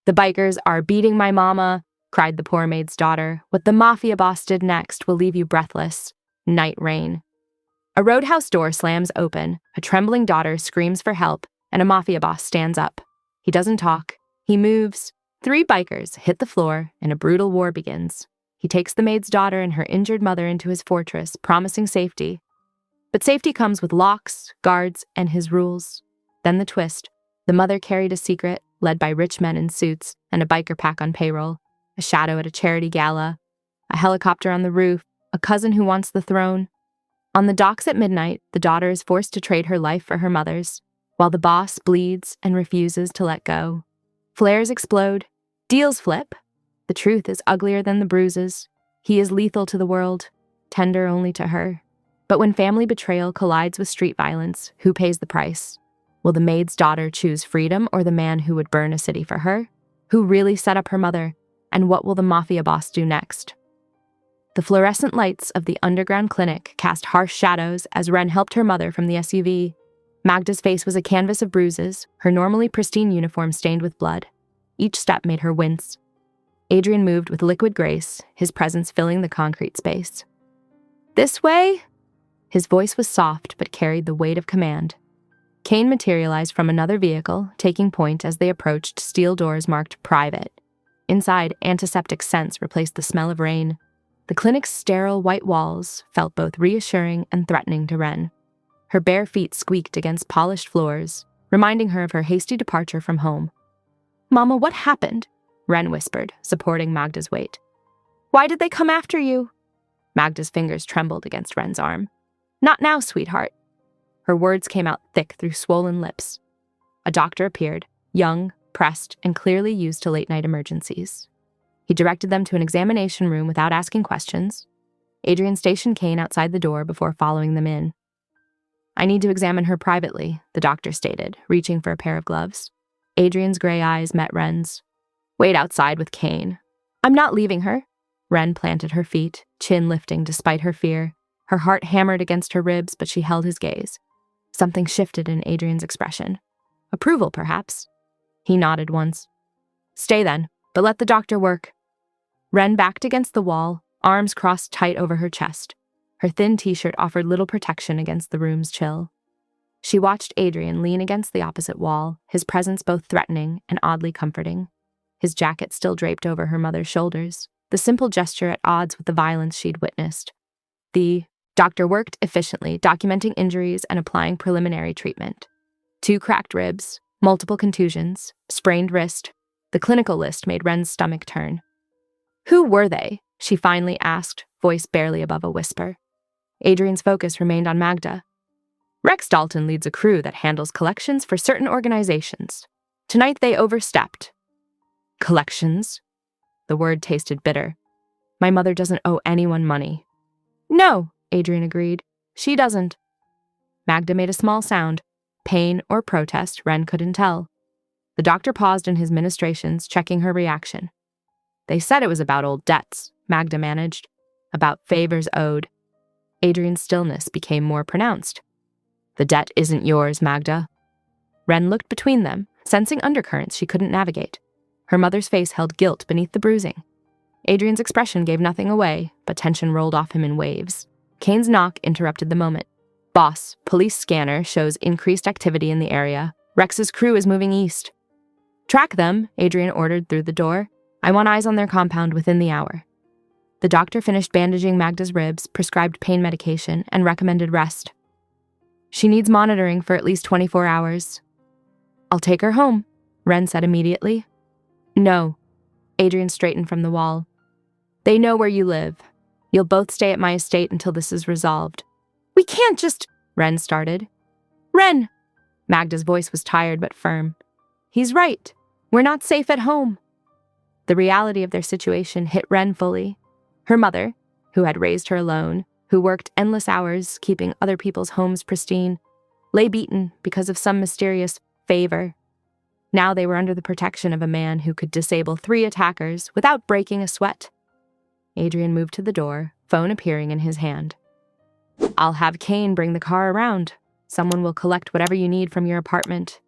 "The bikers are beating my mama," cried the poor maid's daughter. "What the Mafia boss did next will leave you breathless." Night rain. A roadhouse door slams open, a trembling daughter screams for help, and a Mafia boss stands up. He doesn't talk. He moves. 3 bikers hit the floor, and a brutal war begins. He takes the maid's daughter and her injured mother into his fortress, promising safety. But safety comes with locks, guards, and his rules. Then the twist. The mother carried a secret, led by rich men in suits and a biker pack on payroll, a shadow at a charity gala, a helicopter on the roof, a cousin who wants the throne. On the docks at midnight, the daughter is forced to trade her life for her mother's, while the boss bleeds and refuses to let go. Flares explode. Deals flip. The truth is uglier than the bruises. He is lethal to the world, tender only to her. But when family betrayal collides with street violence, who pays the price? Will the maid's daughter choose freedom or the man who would burn a city for her? Who really set up her mother? And what will the Mafia boss do next? The fluorescent lights of the underground clinic cast harsh shadows as Ren helped her mother from the SUV. Magda's face was a canvas of bruises, her normally pristine uniform stained with blood. Each step made her wince. Adrian moved with liquid grace, his presence filling the concrete space. "This way?" His voice was soft but carried the weight of command. Kane materialized from another vehicle, taking point as they approached steel doors marked private. Inside, antiseptic scents replaced the smell of rain. The clinic's sterile white walls felt both reassuring and threatening to Ren. Her bare feet squeaked against polished floors, reminding her of her hasty departure from home. "Mama, what happened?" Ren whispered, supporting Magda's weight. "Why did they come after you?" Magda's fingers trembled against Ren's arm. "Not now, sweetheart." Her words came out thick through swollen lips. A doctor appeared, young, pressed, and clearly used to late-night emergencies. He directed them to an examination room without asking questions. Adrian stationed Kane outside the door before following them in. "I need to examine her privately," the doctor stated, reaching for a pair of gloves. Adrian's gray eyes met Ren's. "Wait outside with Kane." "I'm not leaving her." Ren planted her feet, chin lifting despite her fear. Her heart hammered against her ribs, but she held his gaze. Something shifted in Adrian's expression. Approval, perhaps. He nodded once. "Stay then, but let the doctor work." Ren backed against the wall, arms crossed tight over her chest. Her thin t-shirt offered little protection against the room's chill. She watched Adrian lean against the opposite wall, his presence both threatening and oddly comforting. His jacket still draped over her mother's shoulders, the simple gesture at odds with the violence she'd witnessed. The doctor worked efficiently, documenting injuries and applying preliminary treatment. 2 cracked ribs, multiple contusions, sprained wrist. The clinical list made Ren's stomach turn. "Who were they?" she finally asked, voice barely above a whisper. Adrian's focus remained on Magda. "Rex Dalton leads a crew that handles collections for certain organizations. Tonight they overstepped." "Collections?" The word tasted bitter. "My mother doesn't owe anyone money." "No," Adrian agreed. "She doesn't." Magda made a small sound. Pain or protest, Ren couldn't tell. The doctor paused in his ministrations, checking her reaction. "They said it was about old debts," Magda managed. "About favors owed." Adrian's stillness became more pronounced. "The debt isn't yours, Magda." Ren looked between them, sensing undercurrents she couldn't navigate. Her mother's face held guilt beneath the bruising. Adrian's expression gave nothing away, but tension rolled off him in waves. Kane's knock interrupted the moment. "Boss, police scanner shows increased activity in the area. Rex's crew is moving east." "Track them," Adrian ordered through the door. "I want eyes on their compound within the hour." The doctor finished bandaging Magda's ribs, prescribed pain medication, and recommended rest. "She needs monitoring for at least 24 hours. "I'll take her home," Ren said immediately. "No." Adrian straightened from the wall. "They know where you live. You'll both stay at my estate until this is resolved." "We can't just—" Ren started. "Ren!" Magda's voice was tired but firm. "He's right. We're not safe at home." The reality of their situation hit Ren fully. Her mother, who had raised her alone, who worked endless hours keeping other people's homes pristine, lay beaten because of some mysterious favor. Now they were under the protection of a man who could disable 3 attackers without breaking a sweat. Adrian moved to the door, phone appearing in his hand. "I'll have Kane bring the car around. Someone will collect whatever you need from your apartment."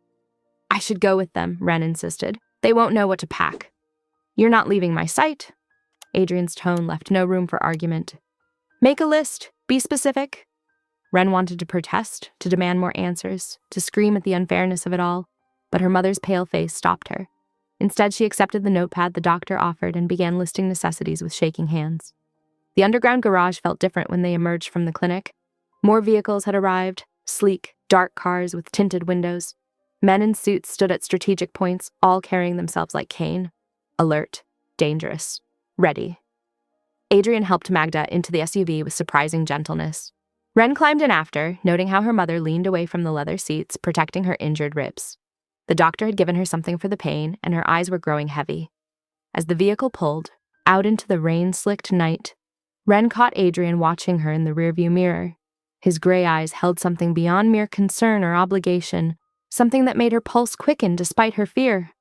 "I should go with them," Ren insisted. They won't know what to pack. You're not leaving my sight. Adrian's tone left no room for argument. Make a list. Be specific. Wren wanted to protest, to demand more answers, to scream at the unfairness of it all, but her mother's pale face stopped her. Instead, she accepted the notepad the doctor offered and began listing necessities with shaking hands. The underground garage felt different when they emerged from the clinic. More vehicles had arrived, sleek, dark cars with tinted windows. Men in suits stood at strategic points, all carrying themselves like Cain. Alert, dangerous, ready. Adrian helped Magda into the SUV with surprising gentleness. Wren climbed in after, noting how her mother leaned away from the leather seats, protecting her injured ribs. The doctor had given her something for the pain, and her eyes were growing heavy. As the vehicle pulled, out into the rain-slicked night, Wren caught Adrian watching her in the rearview mirror. His gray eyes held something beyond mere concern or obligation, something that made her pulse quicken despite her fear.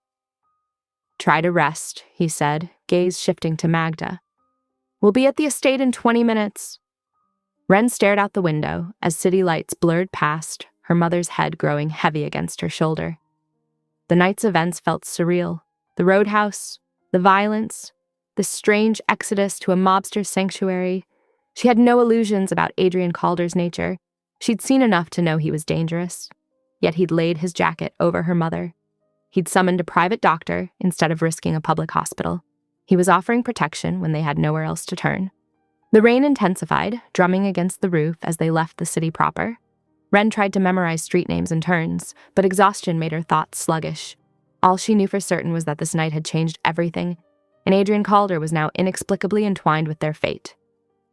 Try to rest, he said, gaze shifting to Magda. We'll be at the estate in 20 minutes. Wren stared out the window as city lights blurred past, her mother's head growing heavy against her shoulder. The night's events felt surreal. The roadhouse, the violence, the strange exodus to a mobster's sanctuary. She had no illusions about Adrian Calder's nature. She'd seen enough to know he was dangerous. Yet he'd laid his jacket over her mother. He'd summoned a private doctor instead of risking a public hospital. He was offering protection when they had nowhere else to turn. The rain intensified, drumming against the roof as they left the city proper. Wren tried to memorize street names and turns, but exhaustion made her thoughts sluggish. All she knew for certain was that this night had changed everything, and Adrian Calder was now inexplicably entwined with their fate.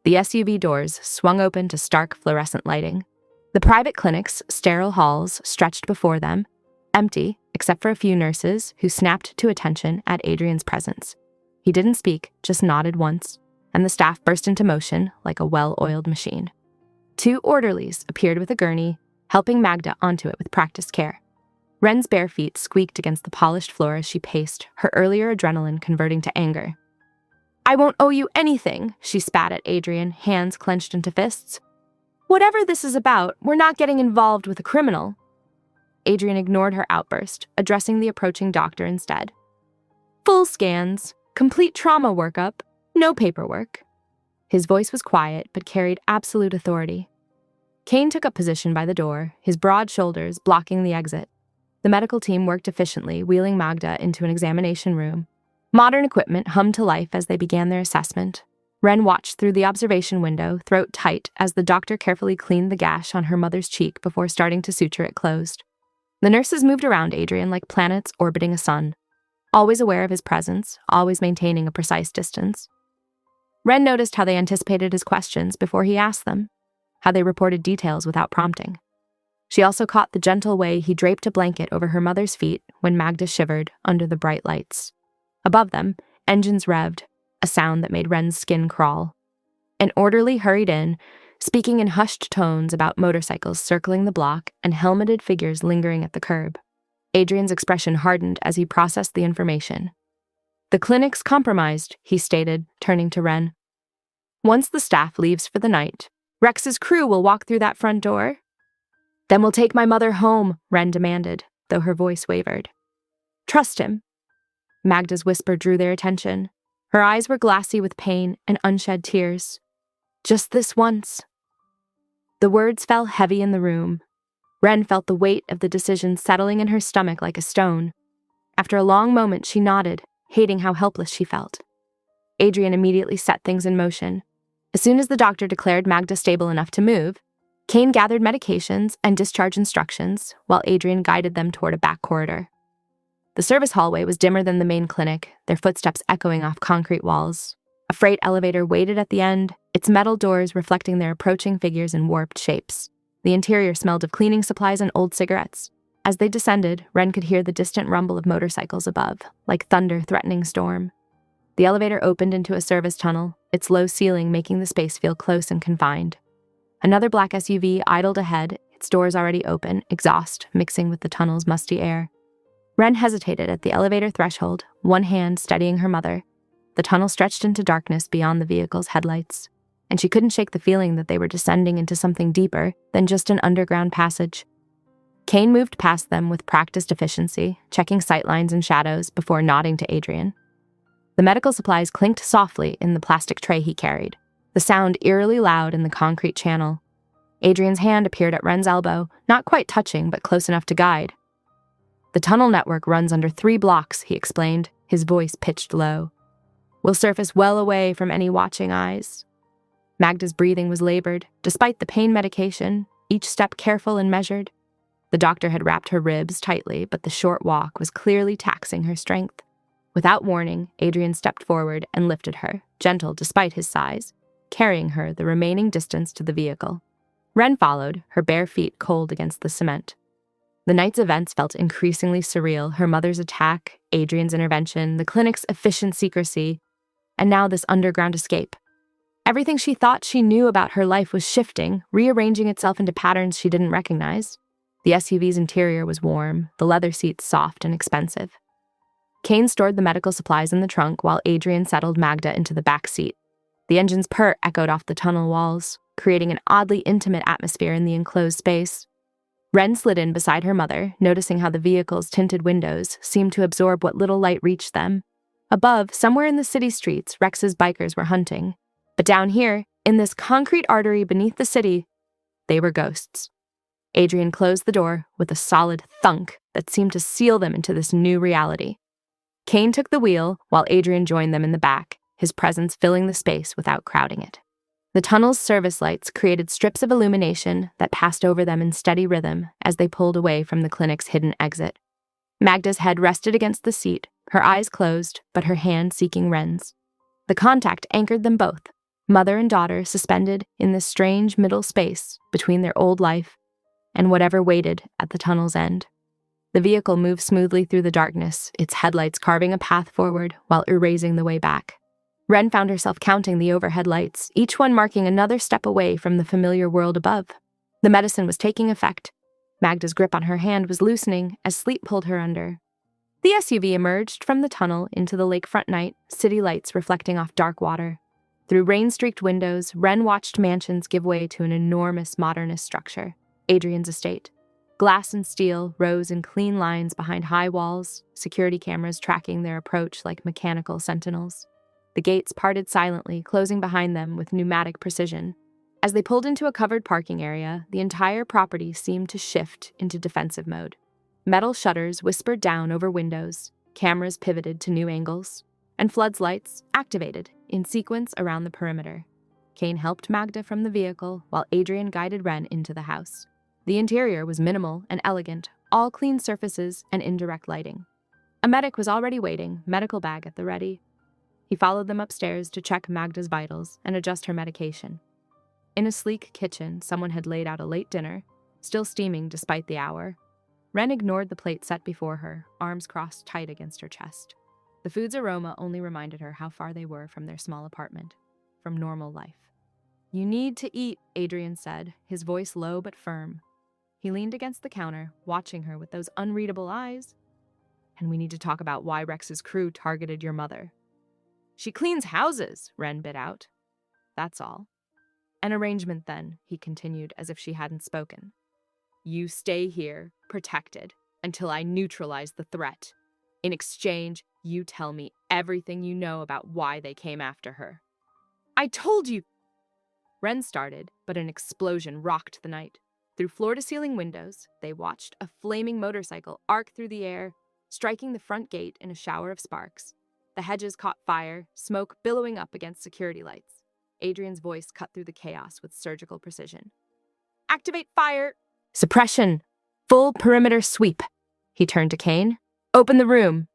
The SUV doors swung open to stark fluorescent lighting. The private clinic's sterile halls stretched before them, empty except for a few nurses who snapped to attention at Adrian's presence. He didn't speak, just nodded once, and the staff burst into motion like a well-oiled machine. 2 orderlies appeared with a gurney, helping Magda onto it with practiced care. Wren's bare feet squeaked against the polished floor as she paced, her earlier adrenaline converting to anger. I won't owe you anything, she spat at Adrian, hands clenched into fists. Whatever this is about, we're not getting involved with a criminal. Adrian ignored her outburst, addressing the approaching doctor instead. Full scans, complete trauma workup, no paperwork. His voice was quiet, but carried absolute authority. Cain took up position by the door, his broad shoulders blocking the exit. The medical team worked efficiently, wheeling Magda into an examination room. Modern equipment hummed to life as they began their assessment. Wren watched through the observation window, throat tight, as the doctor carefully cleaned the gash on her mother's cheek before starting to suture it closed. The nurses moved around Adrian like planets orbiting a sun, always aware of his presence, always maintaining a precise distance. Wren noticed how they anticipated his questions before he asked them, how they reported details without prompting. She also caught the gentle way he draped a blanket over her mother's feet when Magda shivered under the bright lights. Above them, engines revved, a sound that made Wren's skin crawl. An orderly hurried in, speaking in hushed tones about motorcycles circling the block and helmeted figures lingering at the curb. Adrian's expression hardened as he processed the information. The clinic's compromised, he stated, turning to Wren. Once the staff leaves for the night, Rex's crew will walk through that front door. Then we'll take my mother home, Wren demanded, though her voice wavered. Trust him. Magda's whisper drew their attention. Her eyes were glassy with pain and unshed tears. Just this once. The words fell heavy in the room. Wren felt the weight of the decision settling in her stomach like a stone. After a long moment, she nodded, hating how helpless she felt. Adrian immediately set things in motion. As soon as the doctor declared Magda stable enough to move, Cain gathered medications and discharge instructions, while Adrian guided them toward a back corridor. The service hallway was dimmer than the main clinic, their footsteps echoing off concrete walls. A freight elevator waited at the end, its metal doors reflecting their approaching figures in warped shapes. The interior smelled of cleaning supplies and old cigarettes. As they descended, Wren could hear the distant rumble of motorcycles above, like thunder threatening storm. The elevator opened into a service tunnel, its low ceiling making the space feel close and confined. Another black SUV idled ahead, its doors already open, exhaust mixing with the tunnel's musty air. Wren hesitated at the elevator threshold, one hand steadying her mother. The tunnel stretched into darkness beyond the vehicle's headlights, and she couldn't shake the feeling that they were descending into something deeper than just an underground passage. Kane moved past them with practiced efficiency, checking sightlines and shadows before nodding to Adrian. The medical supplies clinked softly in the plastic tray he carried, the sound eerily loud in the concrete channel. Adrian's hand appeared at Ren's elbow, not quite touching, but close enough to guide. "The tunnel network runs under 3 blocks, he explained, his voice pitched low. "We'll surface well away from any watching eyes." Magda's breathing was labored, despite the pain medication, each step careful and measured. The doctor had wrapped her ribs tightly, but the short walk was clearly taxing her strength. Without warning, Adrian stepped forward and lifted her, gentle despite his size, carrying her the remaining distance to the vehicle. Ren followed, her bare feet cold against the cement. The night's events felt increasingly surreal, her mother's attack, Adrian's intervention, the clinic's efficient secrecy, and now this underground escape. Everything she thought she knew about her life was shifting, rearranging itself into patterns she didn't recognize. The SUV's interior was warm, the leather seats soft and expensive. Kane stored the medical supplies in the trunk while Adrian settled Magda into the back seat. The engine's purr echoed off the tunnel walls, creating an oddly intimate atmosphere in the enclosed space. Ren slid in beside her mother, noticing how the vehicle's tinted windows seemed to absorb what little light reached them. Above, somewhere in the city streets, Rex's bikers were hunting. But down here, in this concrete artery beneath the city, they were ghosts. Adrian closed the door with a solid thunk that seemed to seal them into this new reality. Kane took the wheel while Adrian joined them in the back, his presence filling the space without crowding it. The tunnel's service lights created strips of illumination that passed over them in steady rhythm as they pulled away from the clinic's hidden exit. Magda's head rested against the seat, her eyes closed, but her hand seeking Ren's. The contact anchored them both, mother and daughter suspended in this strange middle space between their old life and whatever waited at the tunnel's end. The vehicle moved smoothly through the darkness, its headlights carving a path forward while erasing the way back. Ren found herself counting the overhead lights, each one marking another step away from the familiar world above. The medicine was taking effect. Magda's grip on her hand was loosening as sleep pulled her under. The SUV emerged from the tunnel into the lakefront night, city lights reflecting off dark water. Through rain-streaked windows, Ren watched mansions give way to an enormous modernist structure, Adrian's estate. Glass and steel rose in clean lines behind high walls, security cameras tracking their approach like mechanical sentinels. The gates parted silently, closing behind them with pneumatic precision. As they pulled into a covered parking area, the entire property seemed to shift into defensive mode. Metal shutters whispered down over windows, cameras pivoted to new angles, and floodlights activated in sequence around the perimeter. Kane helped Magda from the vehicle while Adrian guided Ren into the house. The interior was minimal and elegant, all clean surfaces and indirect lighting. A medic was already waiting, medical bag at the ready. He followed them upstairs to check Magda's vitals and adjust her medication. In a sleek kitchen, someone had laid out a late dinner, still steaming despite the hour. Ren ignored the plate set before her, arms crossed tight against her chest. The food's aroma only reminded her how far they were from their small apartment, from normal life. "You need to eat," Adrian said, his voice low but firm. He leaned against the counter, watching her with those unreadable eyes. "And we need to talk about why Rex's crew targeted your mother." "She cleans houses," Ren bit out. "That's all." "An arrangement then," he continued as if she hadn't spoken. "You stay here, protected, until I neutralize the threat. In exchange, you tell me everything you know about why they came after her." "I told you!" Ren started, but an explosion rocked the night. Through floor-to-ceiling windows, they watched a flaming motorcycle arc through the air, striking the front gate in a shower of sparks. The hedges caught fire, smoke billowing up against security lights. Adrian's voice cut through the chaos with surgical precision. "Activate fire!" "Suppression! Full perimeter sweep!" He turned to Kane. "Open the room!"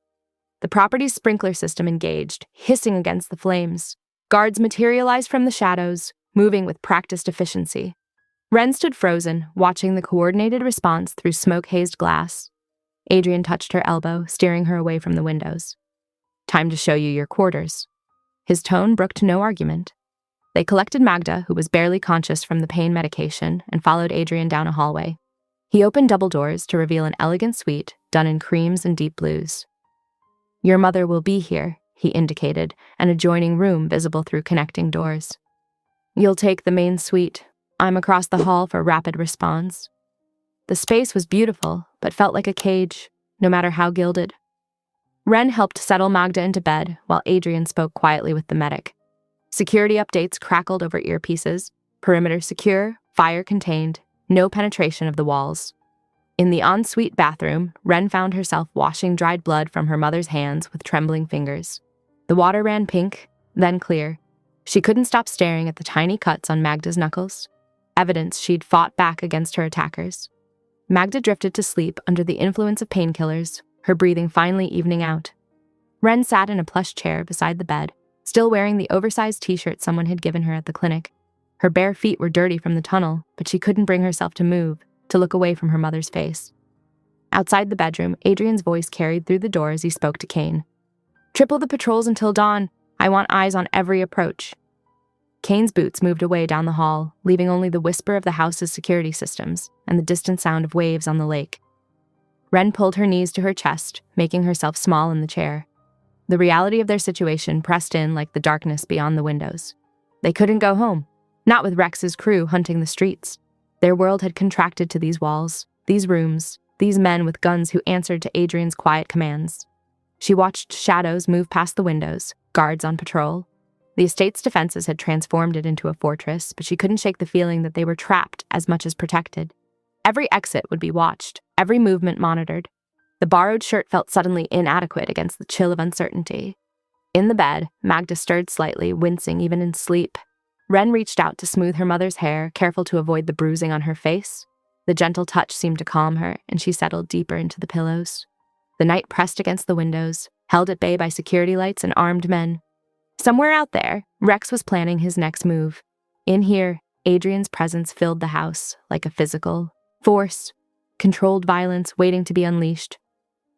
The property's sprinkler system engaged, hissing against the flames. Guards materialized from the shadows, moving with practiced efficiency. Ren stood frozen, watching the coordinated response through smoke-hazed glass. Adrian touched her elbow, steering her away from the windows. "Time to show you your quarters." His tone brooked no argument. They collected Magda, who was barely conscious from the pain medication, and followed Adrian down a hallway. He opened double doors to reveal an elegant suite done in creams and deep blues. "Your mother will be here," he indicated, an adjoining room visible through connecting doors. "You'll take the main suite. I'm across the hall for rapid response." The space was beautiful, but felt like a cage, no matter how gilded. Wren helped settle Magda into bed, while Adrian spoke quietly with the medic. Security updates crackled over earpieces, perimeter secure, fire contained, no penetration of the walls. In the ensuite bathroom, Wren found herself washing dried blood from her mother's hands with trembling fingers. The water ran pink, then clear. She couldn't stop staring at the tiny cuts on Magda's knuckles, evidence she'd fought back against her attackers. Magda drifted to sleep under the influence of painkillers, her breathing finally evening out. Wren sat in a plush chair beside the bed, still wearing the oversized t-shirt someone had given her at the clinic. Her bare feet were dirty from the tunnel, but she couldn't bring herself to move, to look away from her mother's face. Outside the bedroom, Adrian's voice carried through the door as he spoke to Kane. "Triple the patrols until dawn. I want eyes on every approach." Kane's boots moved away down the hall, leaving only the whisper of the house's security systems and the distant sound of waves on the lake. Wren pulled her knees to her chest, making herself small in the chair. The reality of their situation pressed in like the darkness beyond the windows. They couldn't go home, not with Rex's crew hunting the streets. Their world had contracted to these walls, these rooms, these men with guns who answered to Adrian's quiet commands. She watched shadows move past the windows, guards on patrol. The estate's defenses had transformed it into a fortress, but she couldn't shake the feeling that they were trapped as much as protected. Every exit would be watched, every movement monitored. The borrowed shirt felt suddenly inadequate against the chill of uncertainty. In the bed, Magda stirred slightly, wincing even in sleep. Wren reached out to smooth her mother's hair, careful to avoid the bruising on her face. The gentle touch seemed to calm her, and she settled deeper into the pillows. The night pressed against the windows, held at bay by security lights and armed men. Somewhere out there, Rex was planning his next move. In here, Adrian's presence filled the house, like a physical force, controlled violence waiting to be unleashed.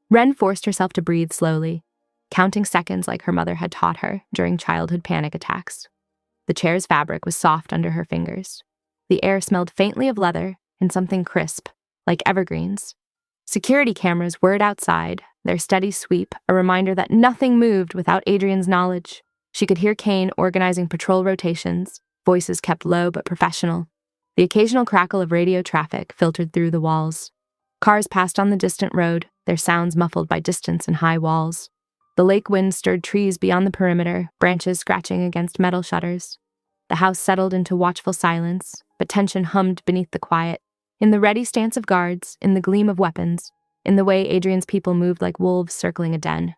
Wren forced herself to breathe slowly, counting seconds like her mother had taught her during childhood panic attacks. The chair's fabric was soft under her fingers. The air smelled faintly of leather and something crisp, like evergreens. Security cameras whirred outside, their steady sweep a reminder that nothing moved without Adrian's knowledge. She could hear Kane organizing patrol rotations, voices kept low but professional. The occasional crackle of radio traffic filtered through the walls. Cars passed on the distant road, their sounds muffled by distance and high walls. The lake wind stirred trees beyond the perimeter, branches scratching against metal shutters. The house settled into watchful silence, but tension hummed beneath the quiet. In the ready stance of guards, in the gleam of weapons, in the way Adrian's people moved like wolves circling a den.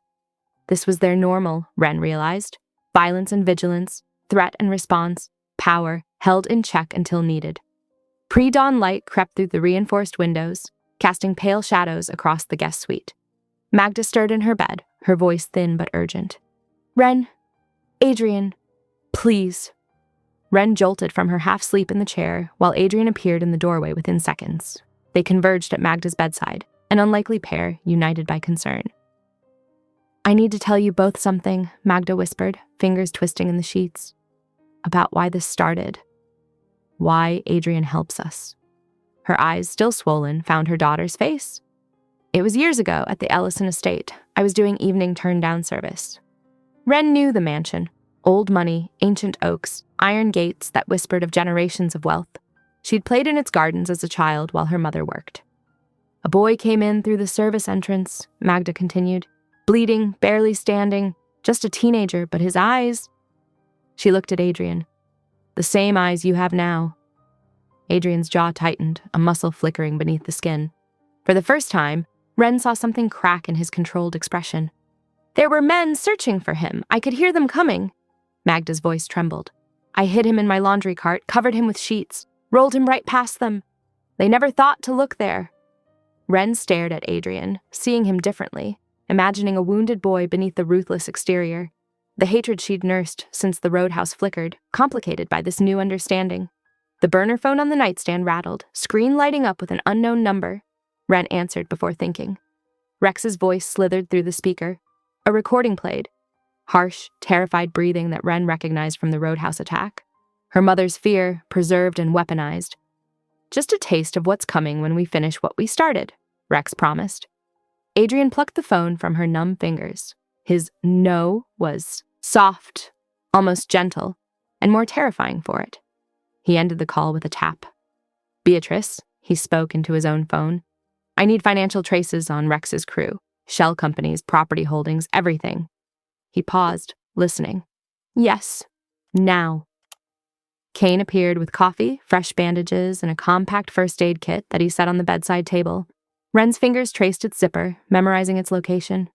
This was their normal, Wren realized. Violence and vigilance, threat and response, power, held in check until needed. Pre-dawn light crept through the reinforced windows, casting pale shadows across the guest suite. Magda stirred in her bed, her voice thin but urgent. "Wren, Adrian, please." Wren jolted from her half-sleep in the chair, while Adrian appeared in the doorway within seconds. They converged at Magda's bedside, an unlikely pair united by concern. "I need to tell you both something," Magda whispered, fingers twisting in the sheets. "About why this started. Why Adrian helps us." Her eyes, still swollen, found her daughter's face. "It was years ago at the Ellison estate. I was doing evening turn-down service." Wren knew the mansion. Old money, ancient oaks, iron gates that whispered of generations of wealth. She'd played in its gardens as a child while her mother worked. "A boy came in through the service entrance," Magda continued. "Bleeding, barely standing, just a teenager, but his eyes..." She looked at Adrian. "The same eyes you have now." Adrian's jaw tightened, a muscle flickering beneath the skin. For the first time, Wren saw something crack in his controlled expression. "There were men searching for him. I could hear them coming." Magda's voice trembled. "I hid him in my laundry cart, covered him with sheets, rolled him right past them. They never thought to look there." Wren stared at Adrian, seeing him differently, imagining a wounded boy beneath the ruthless exterior. The hatred she'd nursed since the roadhouse flickered, complicated by this new understanding. The burner phone on the nightstand rattled, screen lighting up with an unknown number. Wren answered before thinking. Rex's voice slithered through the speaker. A recording played. Harsh, terrified breathing that Wren recognized from the roadhouse attack. Her mother's fear, preserved and weaponized. "Just a taste of what's coming when we finish what we started," Rex promised. Adrian plucked the phone from her numb fingers. His no was soft, almost gentle, and more terrifying for it. He ended the call with a tap. "Beatrice, he spoke into his own phone. I need financial traces on Rex's crew, shell companies, property holdings, everything. He paused, listening. Yes, now. Kane appeared with coffee, fresh bandages, and a compact first aid kit that he set on the bedside table. Wren's fingers traced its zipper, memorizing its location.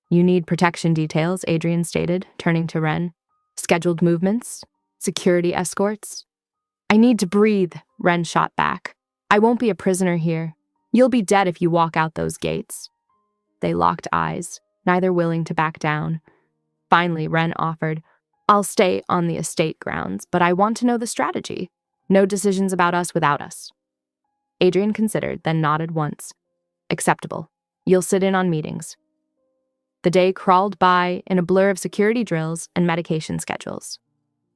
You need protection details, Adrian stated, turning to Wren. Scheduled movements, security escorts. I need to breathe, Wren shot back. I won't be a prisoner here. You'll be dead if you walk out those gates. They locked eyes, neither willing to back down. Finally, Wren offered, I'll stay on the estate grounds, but I want to know the strategy. No decisions about us without us. Adrian considered, then nodded once. Acceptable. You'll sit in on meetings. The day crawled by in a blur of security drills and medication schedules.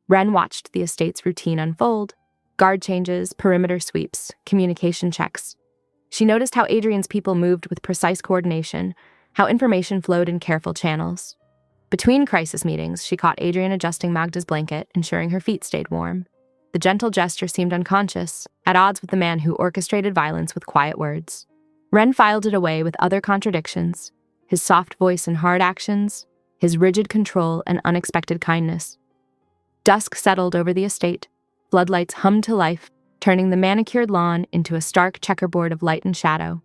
Wren watched the estate's routine unfold, guard changes, perimeter sweeps, communication checks. She noticed how Adrian's people moved with precise coordination, how information flowed in careful channels. Between crisis meetings, she caught Adrian adjusting Magda's blanket, ensuring her feet stayed warm. The gentle gesture seemed unconscious, at odds with the man who orchestrated violence with quiet words. Wren filed it away with other contradictions, his soft voice and hard actions, his rigid control and unexpected kindness. Dusk settled over the estate. Floodlights hummed to life, turning the manicured lawn into a stark checkerboard of light and shadow.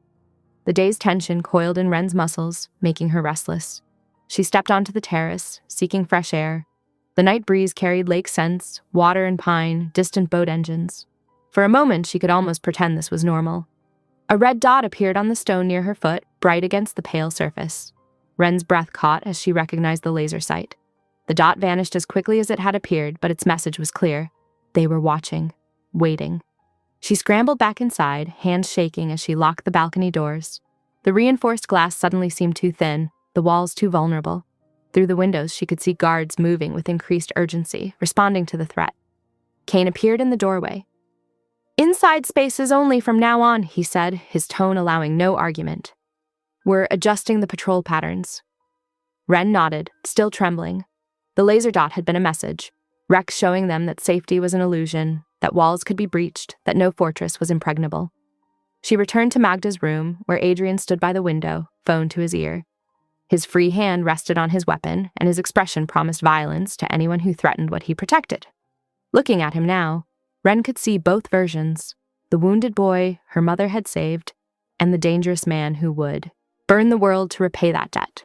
The day's tension coiled in Wren's muscles, making her restless. She stepped onto the terrace, seeking fresh air. The night breeze carried lake scents, water and pine, distant boat engines. For a moment, she could almost pretend this was normal. A red dot appeared on the stone near her foot, bright against the pale surface. Wren's breath caught as she recognized the laser sight. The dot vanished as quickly as it had appeared, but its message was clear. They were watching, waiting. She scrambled back inside, hands shaking as she locked the balcony doors. The reinforced glass suddenly seemed too thin, the walls too vulnerable. Through the windows, she could see guards moving with increased urgency, responding to the threat. Kane appeared in the doorway. Inside spaces only from now on, he said, his tone allowing no argument. We're adjusting the patrol patterns. Wren nodded, still trembling. The laser dot had been a message, Rex showing them that safety was an illusion, that walls could be breached, that no fortress was impregnable. She returned to Magda's room, where Adrian stood by the window, phone to his ear. His free hand rested on his weapon, and his expression promised violence to anyone who threatened what he protected. Looking at him now, Wren could see both versions, the wounded boy her mother had saved, and the dangerous man who would burn the world to repay that debt.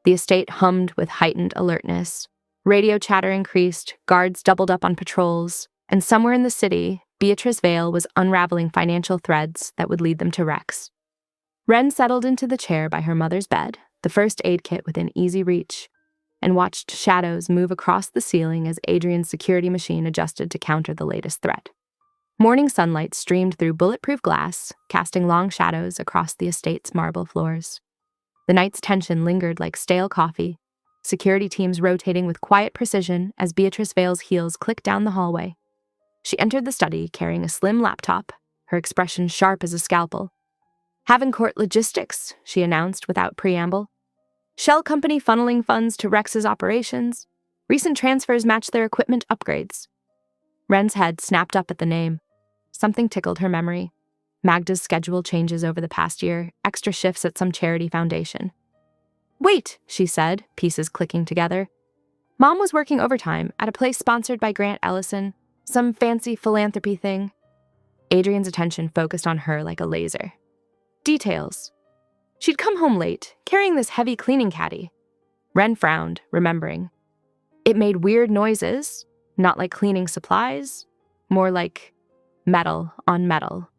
The estate hummed with heightened alertness. Radio chatter increased, guards doubled up on patrols, and somewhere in the city, Beatrice Vale was unraveling financial threads that would lead them to Rex. Wren settled into the chair by her mother's bed, the first aid kit within easy reach, and watched shadows move across the ceiling as Adrian's security machine adjusted to counter the latest threat. Morning sunlight streamed through bulletproof glass, casting long shadows across the estate's marble floors. The night's tension lingered like stale coffee, security teams rotating with quiet precision as Beatrice Vale's heels clicked down the hallway. She entered the study carrying a slim laptop, her expression sharp as a scalpel. Havencourt Logistics, she announced without preamble. Shell company funneling funds to Rex's operations. Recent transfers match their equipment upgrades. Wren's head snapped up at the name. Something tickled her memory. Magda's schedule changes over the past year, extra shifts at some charity foundation. Wait, she said, pieces clicking together. Mom was working overtime at a place sponsored by Grant Ellison, some fancy philanthropy thing. Adrian's attention focused on her like a laser. Details. She'd come home late, carrying this heavy cleaning caddy. Wren frowned, remembering. It made weird noises, not like cleaning supplies, more like metal on metal.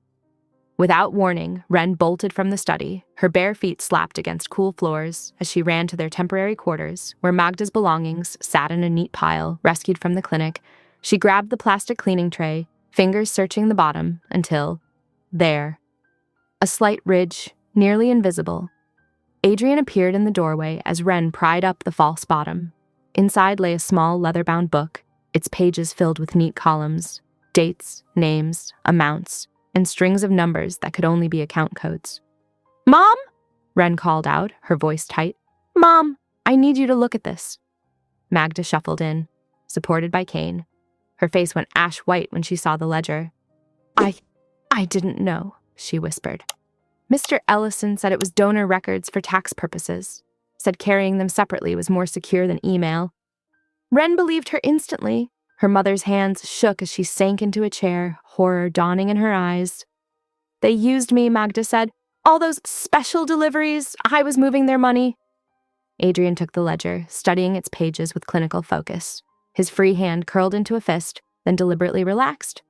Without warning, Wren bolted from the study, her bare feet slapped against cool floors as she ran to their temporary quarters, where Magda's belongings sat in a neat pile, rescued from the clinic. She grabbed the plastic cleaning tray, fingers searching the bottom, until, there. A slight ridge, nearly invisible. Adrian appeared in the doorway as Wren pried up the false bottom. Inside lay a small leather-bound book, its pages filled with neat columns, dates, names, amounts, and strings of numbers that could only be account codes. Mom? Wren called out, her voice tight. Mom, I need you to look at this. Magda shuffled in, supported by Kane. Her face went ash white when she saw the ledger. I I didn't know, she whispered. Mr. Ellison said it was donor records for tax purposes, said carrying them separately was more secure than email. Wren believed her instantly. Her mother's hands shook as she sank into a chair, horror dawning in her eyes. They used me, Magda said. All those special deliveries, I was moving their money. Adrian took the ledger, studying its pages with clinical focus. His free hand curled into a fist, then deliberately relaxed.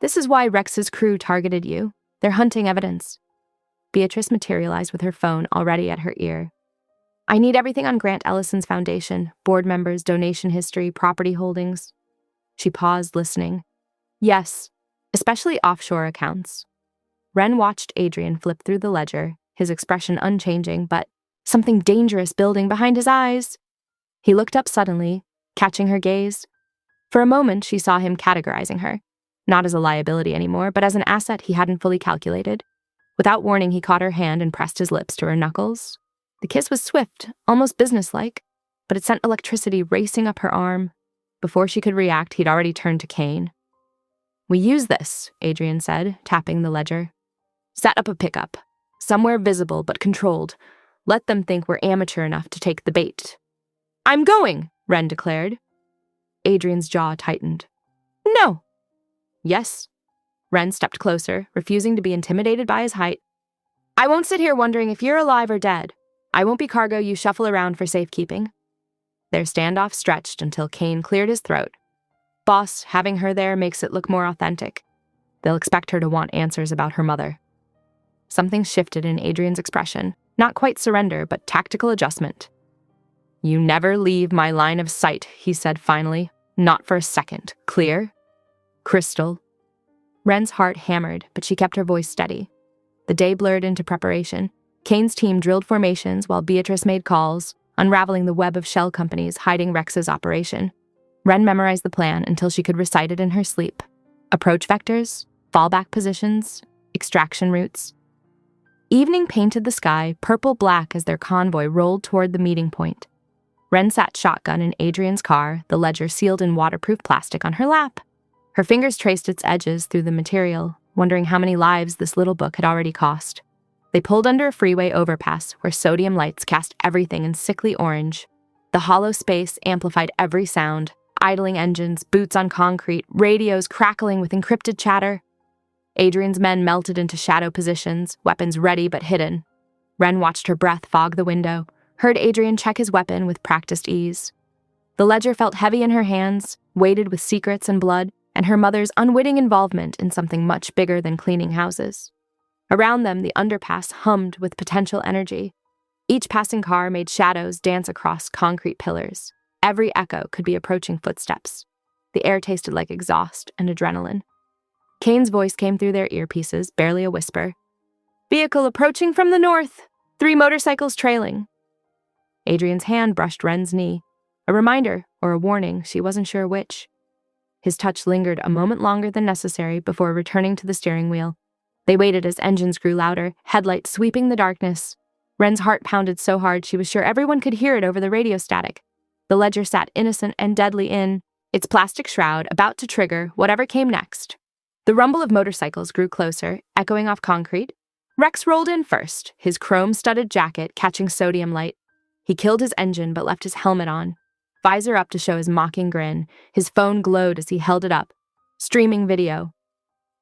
This is why Rex's crew targeted you. They're hunting evidence. Beatrice materialized with her phone already at her ear. I need everything on Grant Ellison's foundation, board members, donation history, property holdings. She paused, listening. Yes, especially offshore accounts. Wren watched Adrian flip through the ledger, his expression unchanging, but something dangerous building behind his eyes. He looked up suddenly, catching her gaze. For a moment, she saw him categorizing her, not as a liability anymore, but as an asset he hadn't fully calculated. Without warning, he caught her hand and pressed his lips to her knuckles. The kiss was swift, almost businesslike, but it sent electricity racing up her arm. Before she could react, he'd already turned to Kane. We use this, Adrian said, tapping the ledger. Set up a pickup. Somewhere visible but controlled. Let them think we're amateur enough to take the bait. I'm going, Wren declared. Adrian's jaw tightened. No. Yes. Wren stepped closer, refusing to be intimidated by his height. I won't sit here wondering if you're alive or dead. I won't be cargo you shuffle around for safekeeping. Their standoff stretched until Kane cleared his throat. Boss, having her there makes it look more authentic. They'll expect her to want answers about her mother. Something shifted in Adrian's expression. Not quite surrender, but tactical adjustment. You never leave my line of sight, he said finally. Not for a second. Clear? Crystal. Wren's heart hammered, but she kept her voice steady. The day blurred into preparation. Kane's team drilled formations while Beatrice made calls, unraveling the web of shell companies hiding Rex's operation. Wren memorized the plan until she could recite it in her sleep. Approach vectors, fallback positions, extraction routes. Evening painted the sky purple-black as their convoy rolled toward the meeting point. Wren sat shotgun in Adrian's car, the ledger sealed in waterproof plastic on her lap. Her fingers traced its edges through the material, wondering how many lives this little book had already cost. They pulled under a freeway overpass where sodium lights cast everything in sickly orange. The hollow space amplified every sound, idling engines, boots on concrete, radios crackling with encrypted chatter. Adrian's men melted into shadow positions, weapons ready but hidden. Wren watched her breath fog the window, heard Adrian check his weapon with practiced ease. The ledger felt heavy in her hands, weighted with secrets and blood, and her mother's unwitting involvement in something much bigger than cleaning houses. Around them, the underpass hummed with potential energy. Each passing car made shadows dance across concrete pillars. Every echo could be approaching footsteps. The air tasted like exhaust and adrenaline. Kane's voice came through their earpieces, barely a whisper. Vehicle approaching from the north. 3 motorcycles trailing. Adrian's hand brushed Wren's knee. A reminder, or a warning, she wasn't sure which. His touch lingered a moment longer than necessary before returning to the steering wheel. They waited as engines grew louder, headlights sweeping the darkness. Wren's heart pounded so hard she was sure everyone could hear it over the radio static. The ledger sat innocent and deadly in its plastic shroud, about to trigger whatever came next. The rumble of motorcycles grew closer, echoing off concrete. Rex rolled in first, his chrome-studded jacket catching sodium light. He killed his engine but left his helmet on. Visor up to show his mocking grin. His phone glowed as he held it up. Streaming video.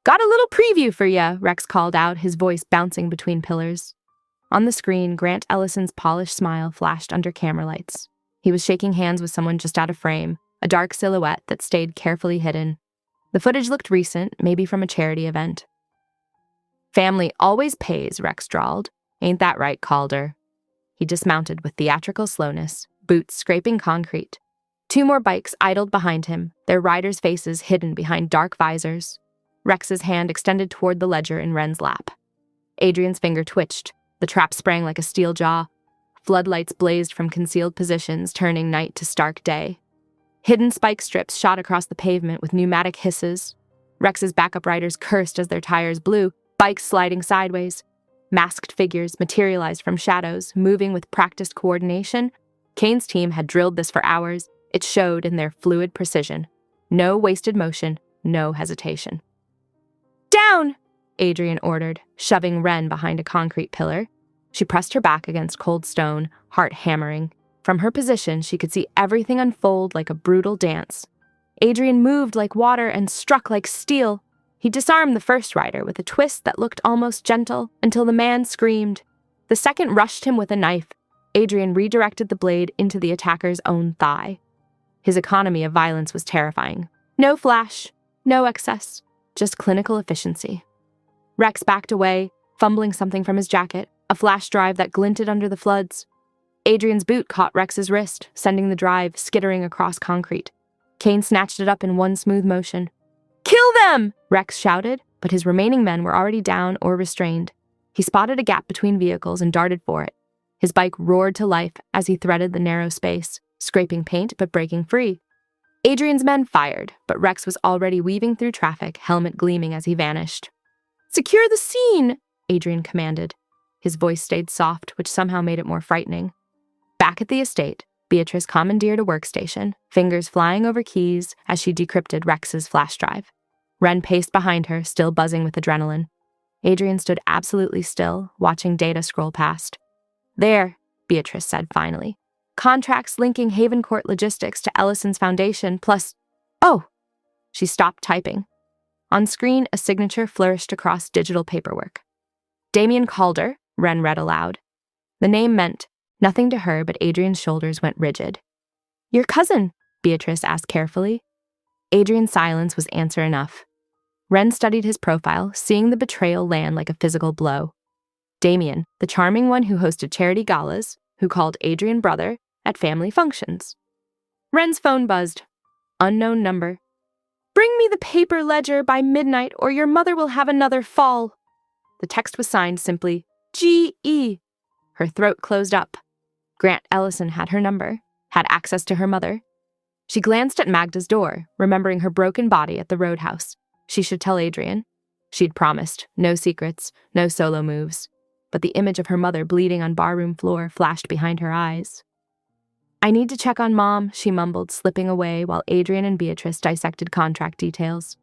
Got a little preview for ya, Rex called out, his voice bouncing between pillars. On the screen, Grant Ellison's polished smile flashed under camera lights. He was shaking hands with someone just out of frame, a dark silhouette that stayed carefully hidden. The footage looked recent, maybe from a charity event. Family always pays, Rex drawled. Ain't that right, Calder? He dismounted with theatrical slowness, boots scraping concrete. 2 more bikes idled behind him, their riders' faces hidden behind dark visors. Rex's hand extended toward the ledger in Wren's lap. Adrian's finger twitched. The trap sprang like a steel jaw. Floodlights blazed from concealed positions, turning night to stark day. Hidden spike strips shot across the pavement with pneumatic hisses. Rex's backup riders cursed as their tires blew, bikes sliding sideways. Masked figures materialized from shadows, moving with practiced coordination. Kane's team had drilled this for hours. It showed in their fluid precision. No wasted motion, no hesitation. Down! Adrian ordered, shoving Wren behind a concrete pillar. She pressed her back against cold stone, heart hammering. From her position, she could see everything unfold like a brutal dance. Adrian moved like water and struck like steel. He disarmed the first rider with a twist that looked almost gentle until the man screamed. The second rushed him with a knife. Adrian redirected the blade into the attacker's own thigh. His economy of violence was terrifying. No flash, no excess, just clinical efficiency. Rex backed away, fumbling something from his jacket, a flash drive that glinted under the floods. Adrian's boot caught Rex's wrist, sending the drive skittering across concrete. Kane snatched it up in one smooth motion. "Kill them!" Rex shouted, but his remaining men were already down or restrained. He spotted a gap between vehicles and darted for it. His bike roared to life as he threaded the narrow space, scraping paint but breaking free. Adrian's men fired, but Rex was already weaving through traffic, helmet gleaming as he vanished. "Secure the scene!" Adrian commanded. His voice stayed soft, which somehow made it more frightening. Back at the estate, Beatrice commandeered a workstation, fingers flying over keys as she decrypted Rex's flash drive. Wren paced behind her, still buzzing with adrenaline. Adrian stood absolutely still, watching data scroll past. "There," Beatrice said finally. "Contracts linking Havencourt Logistics to Ellison's foundation, plus— Oh!" She stopped typing. On screen, a signature flourished across digital paperwork. "Damien Calder," Wren read aloud. The name meant nothing to her, but Adrian's shoulders went rigid. "Your cousin?" Beatrice asked carefully. Adrian's silence was answer enough. Wren studied his profile, seeing the betrayal land like a physical blow. Damien, the charming one who hosted charity galas, who called Adrian brother at family functions. Wren's phone buzzed. Unknown number. "Bring me the paper ledger by midnight or your mother will have another fall." The text was signed simply, G.E. Her throat closed up. Grant Ellison had her number, had access to her mother. She glanced at Magda's door, remembering her broken body at the roadhouse. She should tell Adrian. She'd promised, no secrets, no solo moves. But the image of her mother bleeding on barroom floor flashed behind her eyes. "I need to check on Mom," she mumbled, slipping away while Adrian and Beatrice dissected contract details.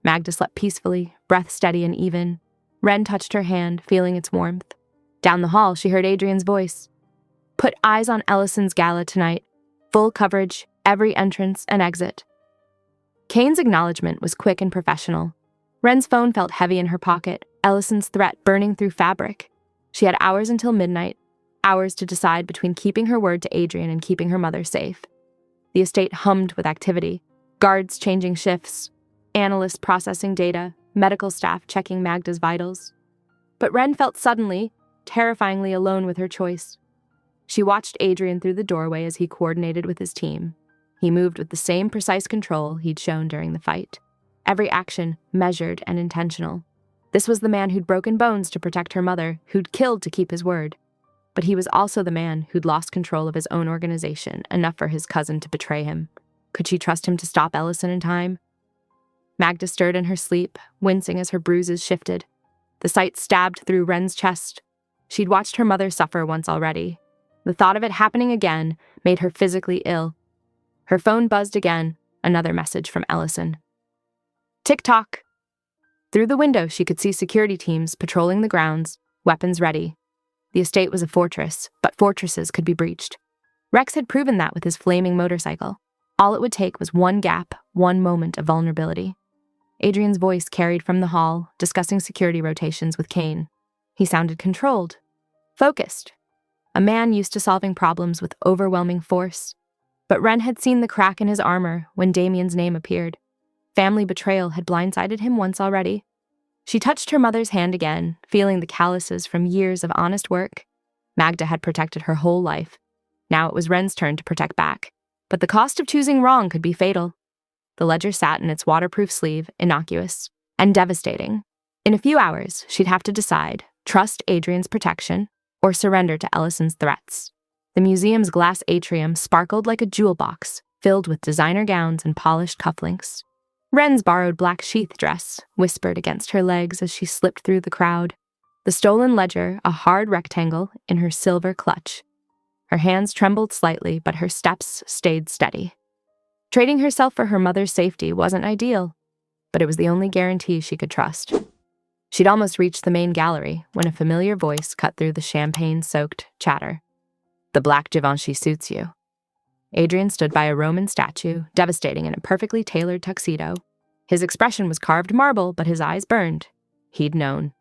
Magda slept peacefully, breath steady and even. Wren touched her hand, feeling its warmth. Down the hall, she heard Adrian's voice. "Put eyes on Ellison's gala tonight. Full coverage, every entrance and exit." Kane's acknowledgement was quick and professional. Wren's phone felt heavy in her pocket, Ellison's threat burning through fabric. She had hours until midnight, hours to decide between keeping her word to Adrian and keeping her mother safe. The estate hummed with activity, guards changing shifts, analysts processing data, medical staff checking Magda's vitals. But Wren felt suddenly, terrifyingly alone with her choice. She watched Adrian through the doorway as he coordinated with his team. He moved with the same precise control he'd shown during the fight. Every action measured and intentional. This was the man who'd broken bones to protect her mother, who'd killed to keep his word. But he was also the man who'd lost control of his own organization, enough for his cousin to betray him. Could she trust him to stop Ellison in time? Magda stirred in her sleep, wincing as her bruises shifted. The sight stabbed through Wren's chest. She'd watched her mother suffer once already. The thought of it happening again made her physically ill. Her phone buzzed again, another message from Ellison. Tick-tock. Through the window, she could see security teams patrolling the grounds, weapons ready. The estate was a fortress, but fortresses could be breached. Rex had proven that with his flaming motorcycle. All it would take was one gap, one moment of vulnerability. Adrian's voice carried from the hall, discussing security rotations with Kane. He sounded controlled, focused. A man used to solving problems with overwhelming force. But Wren had seen the crack in his armor when Damien's name appeared. Family betrayal had blindsided him once already. She touched her mother's hand again, feeling the calluses from years of honest work. Magda had protected her whole life. Now it was Wren's turn to protect back. But the cost of choosing wrong could be fatal. The ledger sat in its waterproof sleeve, innocuous and devastating. In a few hours, she'd have to decide, trust Adrian's protection or surrender to Ellison's threats. The museum's glass atrium sparkled like a jewel box, filled with designer gowns and polished cufflinks. Wren's borrowed black sheath dress whispered against her legs as she slipped through the crowd. The stolen ledger, a hard rectangle, in her silver clutch. Her hands trembled slightly, but her steps stayed steady. Trading herself for her mother's safety wasn't ideal, but it was the only guarantee she could trust. She'd almost reached the main gallery when a familiar voice cut through the champagne-soaked chatter. "The black Givenchy suits you." Adrian stood by a Roman statue, devastating in a perfectly tailored tuxedo. His expression was carved marble, but his eyes burned. He'd known.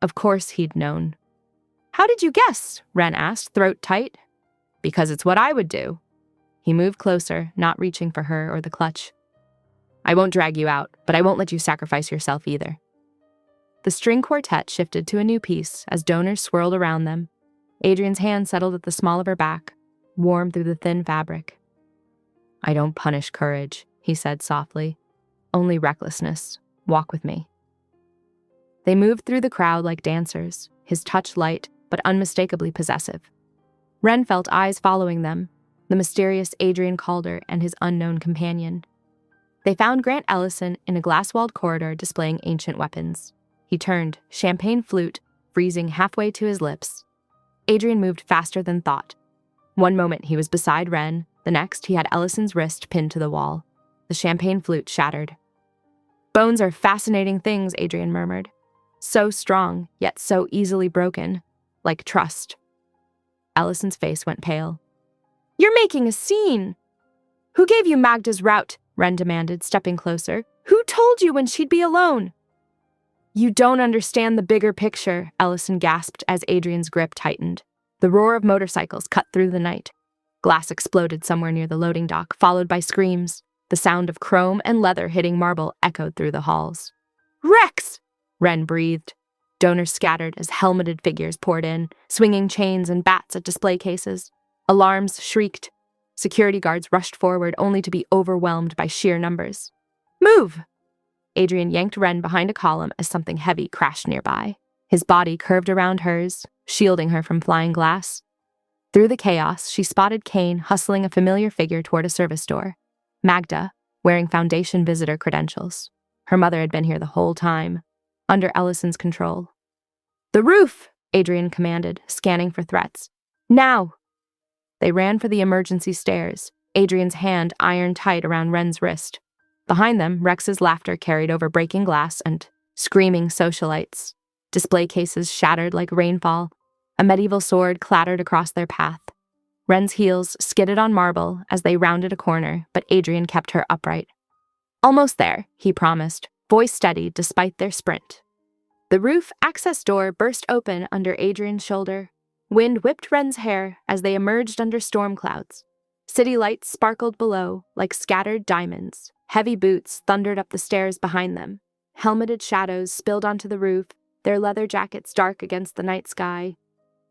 Of course he'd known. "How did you guess?" Ren asked, throat tight. "Because it's what I would do." He moved closer, not reaching for her or the clutch. "I won't drag you out, but I won't let you sacrifice yourself either." The string quartet shifted to a new piece as donors swirled around them. Adrian's hand settled at the small of her back, warm through the thin fabric. "I don't punish courage," he said softly. "Only recklessness. Walk with me." They moved through the crowd like dancers, his touch light but unmistakably possessive. Ren felt eyes following them, the mysterious Adrian Calder and his unknown companion. They found Grant Ellison in a glass-walled corridor displaying ancient weapons. He turned, champagne flute freezing halfway to his lips. Adrian moved faster than thought. One moment he was beside Ren, the next he had Ellison's wrist pinned to the wall. The champagne flute shattered. "Bones are fascinating things," Adrian murmured. "So strong, yet so easily broken. Like trust." Ellison's face went pale. "You're making a scene!" "Who gave you Magda's route?" Ren demanded, stepping closer. "Who told you when she'd be alone?" "You don't understand the bigger picture," Ellison gasped as Adrian's grip tightened. The roar of motorcycles cut through the night. Glass exploded somewhere near the loading dock, followed by screams. The sound of chrome and leather hitting marble echoed through the halls. "Rex!" Ren breathed. Donors scattered as helmeted figures poured in, swinging chains and bats at display cases. Alarms shrieked. Security guards rushed forward only to be overwhelmed by sheer numbers. "Move!" Adrian yanked Ren behind a column as something heavy crashed nearby. His body curved around hers, shielding her from flying glass. Through the chaos, she spotted Kane hustling a familiar figure toward a service door. Magda, wearing Foundation visitor credentials. Her mother had been here the whole time, under Ellison's control. "The roof!" Adrian commanded, scanning for threats. "Now!" They ran for the emergency stairs, Adrian's hand iron tight around Ren's wrist. Behind them, Rex's laughter carried over breaking glass and screaming socialites. Display cases shattered like rainfall. A medieval sword clattered across their path. Ren's heels skidded on marble as they rounded a corner, but Adrian kept her upright. "Almost there," he promised, voice steady despite their sprint. The roof access door burst open under Adrian's shoulder. Wind whipped Ren's hair as they emerged under storm clouds. City lights sparkled below like scattered diamonds. Heavy boots thundered up the stairs behind them. Helmeted shadows spilled onto the roof, their leather jackets dark against the night sky.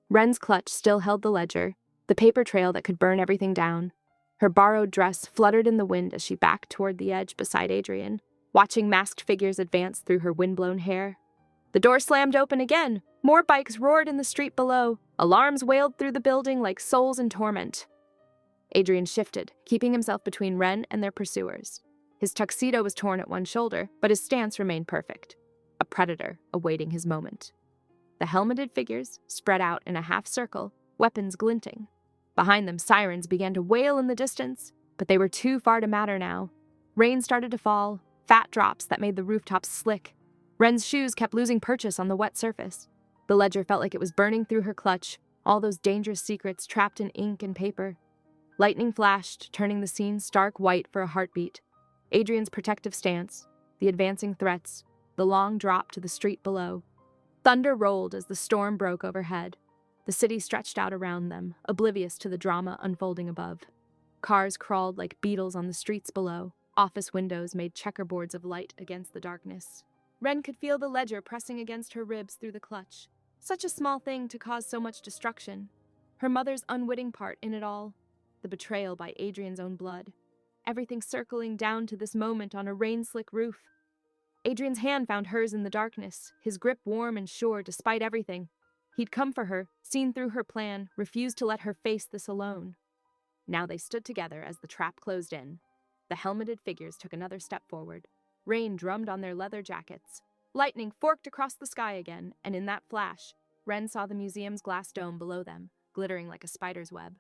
Ren's clutch still held the ledger, the paper trail that could burn everything down. Her borrowed dress fluttered in the wind as she backed toward the edge beside Adrian, watching masked figures advance through her windblown hair. The door slammed open again. More bikes roared in the street below. Alarms wailed through the building like souls in torment. Adrian shifted, keeping himself between Ren and their pursuers. His tuxedo was torn at one shoulder, but his stance remained perfect. A predator awaiting his moment. The helmeted figures spread out in a half circle, weapons glinting. Behind them, sirens began to wail in the distance, but they were too far to matter now. Rain started to fall, fat drops that made the rooftops slick. Ren's shoes kept losing purchase on the wet surface. The ledger felt like it was burning through her clutch, all those dangerous secrets trapped in ink and paper. Lightning flashed, turning the scene stark white for a heartbeat. Adrian's protective stance, the advancing threats, the long drop to the street below. Thunder rolled as the storm broke overhead. The city stretched out around them, oblivious to the drama unfolding above. Cars crawled like beetles on the streets below. Office windows made checkerboards of light against the darkness. Ren could feel the ledger pressing against her ribs through the clutch. Such a small thing to cause so much destruction. Her mother's unwitting part in it all. The betrayal by Adrian's own blood. Everything circling down to this moment on a rain-slick roof. Adrian's hand found hers in the darkness, his grip warm and sure despite everything. He'd come for her, seen through her plan, refused to let her face this alone. Now they stood together as the trap closed in. The helmeted figures took another step forward. Rain drummed on their leather jackets. Lightning forked across the sky again, and in that flash, Ren saw the museum's glass dome below them, glittering like a spider's web.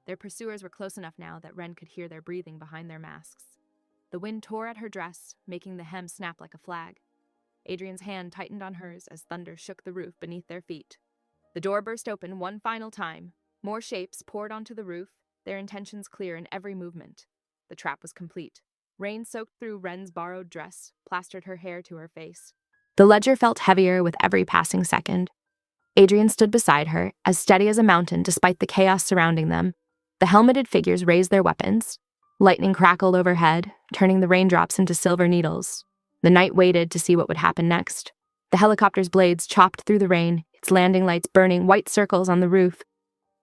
Their pursuers were close enough now that Ren could hear their breathing behind their masks. The wind tore at her dress, making the hem snap like a flag. Adrian's hand tightened on hers as thunder shook the roof beneath their feet. The door burst open one final time. More shapes poured onto the roof, their intentions clear in every movement. The trap was complete. Rain soaked through Wren's borrowed dress, plastered her hair to her face. The ledger felt heavier with every passing second. Adrian stood beside her, as steady as a mountain despite the chaos surrounding them. The helmeted figures raised their weapons. Lightning crackled overhead, turning the raindrops into silver needles. The night waited to see what would happen next. The helicopter's blades chopped through the rain, its landing lights burning white circles on the roof.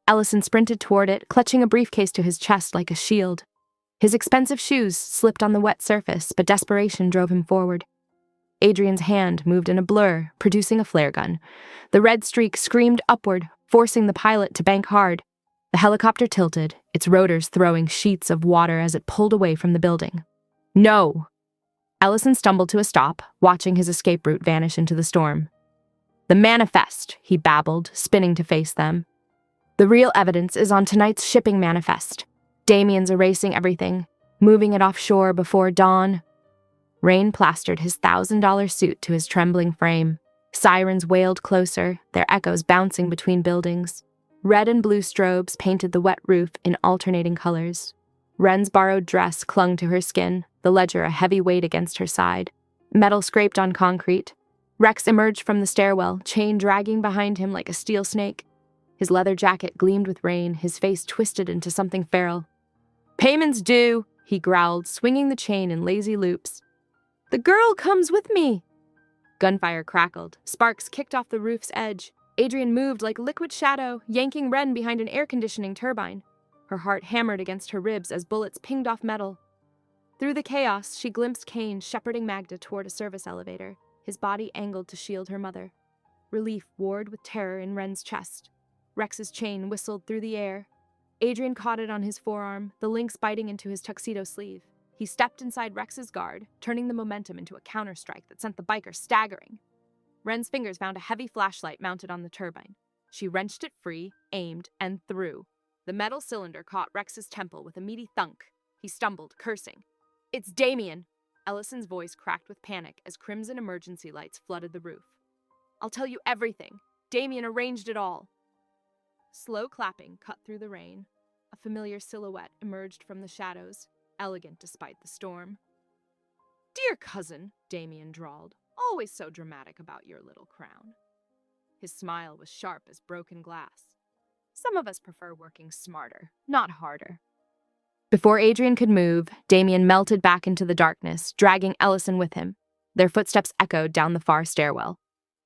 Ellison sprinted toward it, clutching a briefcase to his chest like a shield. His expensive shoes slipped on the wet surface, but desperation drove him forward. Adrian's hand moved in a blur, producing a flare gun. The red streak screamed upward, forcing the pilot to bank hard. The helicopter tilted, its rotors throwing sheets of water as it pulled away from the building. No! Ellison stumbled to a stop, watching his escape route vanish into the storm. The manifest, he babbled, spinning to face them. The real evidence is on tonight's shipping manifest. Damien's erasing everything, moving it offshore before dawn. Rain plastered his $1,000 suit to his trembling frame. Sirens wailed closer, their echoes bouncing between buildings. Red and blue strobes painted the wet roof in alternating colors. Wren's borrowed dress clung to her skin, the ledger a heavy weight against her side. Metal scraped on concrete. Rex emerged from the stairwell, chain dragging behind him like a steel snake. His leather jacket gleamed with rain, his face twisted into something feral. "Payment's due," he growled, swinging the chain in lazy loops. "The girl comes with me!" Gunfire crackled. Sparks kicked off the roof's edge. Adrian moved like liquid shadow, yanking Wren behind an air conditioning turbine. Her heart hammered against her ribs as bullets pinged off metal. Through the chaos, she glimpsed Kane shepherding Magda toward a service elevator, his body angled to shield her mother. Relief warred with terror in Wren's chest. Rex's chain whistled through the air. Adrian caught it on his forearm, the links biting into his tuxedo sleeve. He stepped inside Rex's guard, turning the momentum into a counterstrike that sent the biker staggering. Wren's fingers found a heavy flashlight mounted on the turbine. She wrenched it free, aimed, and threw. The metal cylinder caught Rex's temple with a meaty thunk. He stumbled, cursing. "It's Damien!" Ellison's voice cracked with panic as crimson emergency lights flooded the roof. "I'll tell you everything. Damien arranged it all." Slow clapping cut through the rain. A familiar silhouette emerged from the shadows, elegant despite the storm. "Dear cousin," Damien drawled, "always so dramatic about your little crown." His smile was sharp as broken glass. "Some of us prefer working smarter, not harder." Before Adrian could move, Damien melted back into the darkness, dragging Ellison with him. Their footsteps echoed down the far stairwell.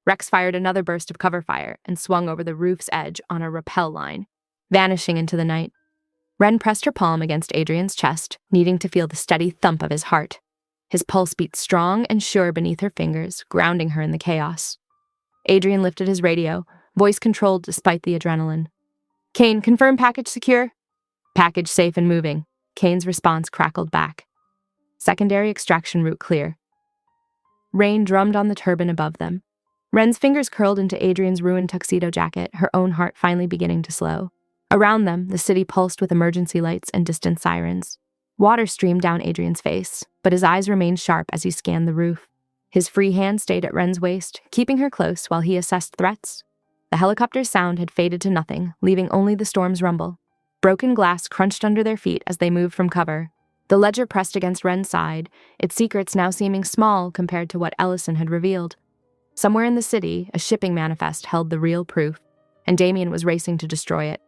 Rex fired another burst of cover fire and swung over the roof's edge on a rappel line, vanishing into the night. Wren pressed her palm against Adrian's chest, needing to feel the steady thump of his heart. His pulse beat strong and sure beneath her fingers, grounding her in the chaos. Adrian lifted his radio, voice controlled despite the adrenaline. "Kane, confirm package secure?" "Package safe and moving." Kane's response crackled back. "Secondary extraction route clear." Rain drummed on the turban above them. Wren's fingers curled into Adrian's ruined tuxedo jacket, her own heart finally beginning to slow. Around them, the city pulsed with emergency lights and distant sirens. Water streamed down Adrian's face, but his eyes remained sharp as he scanned the roof. His free hand stayed at Wren's waist, keeping her close while he assessed threats. The helicopter's sound had faded to nothing, leaving only the storm's rumble. Broken glass crunched under their feet as they moved from cover. The ledger pressed against Wren's side, its secrets now seeming small compared to what Ellison had revealed. Somewhere in the city, a shipping manifest held the real proof, and Damien was racing to destroy it.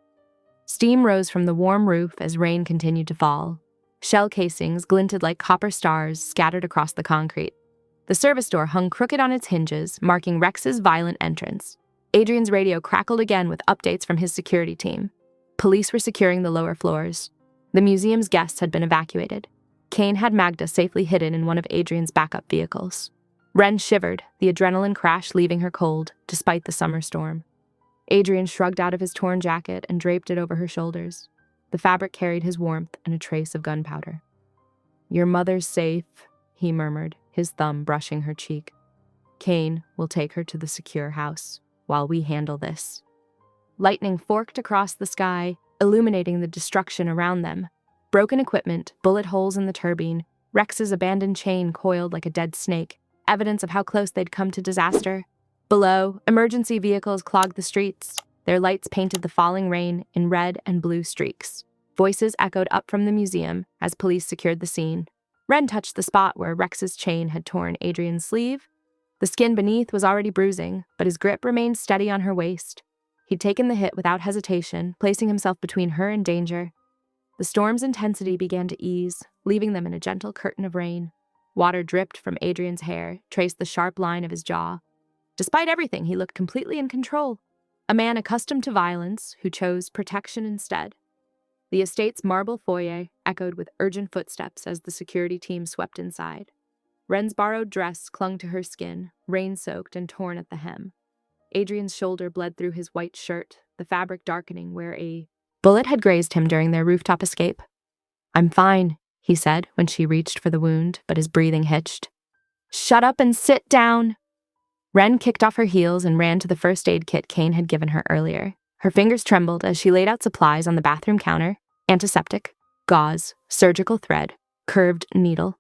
Steam rose from the warm roof as rain continued to fall. Shell casings glinted like copper stars scattered across the concrete. The service door hung crooked on its hinges, marking Rex's violent entrance. Adrian's radio crackled again with updates from his security team. Police were securing the lower floors. The museum's guests had been evacuated. Kane had Magda safely hidden in one of Adrian's backup vehicles. Wren shivered, the adrenaline crash leaving her cold, despite the summer storm. Adrian shrugged out of his torn jacket and draped it over her shoulders. The fabric carried his warmth and a trace of gunpowder. "Your mother's safe," he murmured, his thumb brushing her cheek. "Kane will take her to the secure house, while we handle this." Lightning forked across the sky, illuminating the destruction around them. Broken equipment, bullet holes in the turbine, Rex's abandoned chain coiled like a dead snake. evidence of how close they'd come to disaster. Below, emergency vehicles clogged the streets, their lights painted the falling rain in red and blue streaks. Voices echoed up from the museum as police secured the scene. Ren touched the spot where Rex's chain had torn Adrian's sleeve. The skin beneath was already bruising, but his grip remained steady on her waist. He'd taken the hit without hesitation, placing himself between her and danger. The storm's intensity began to ease, leaving them in a gentle curtain of rain. Water dripped from Adrian's hair, traced the sharp line of his jaw. Despite everything, he looked completely in control. A man accustomed to violence who chose protection instead. The estate's marble foyer echoed with urgent footsteps as the security team swept inside. Ren's borrowed dress clung to her skin, rain-soaked and torn at the hem. Adrian's shoulder bled through his white shirt, the fabric darkening where a bullet had grazed him during their rooftop escape. "I'm fine," he said when she reached for the wound, but his breathing hitched. "Shut up and sit down." Ren kicked off her heels and ran to the first aid kit Kane had given her earlier. Her fingers trembled as she laid out supplies on the bathroom counter: antiseptic, gauze, surgical thread, curved needle.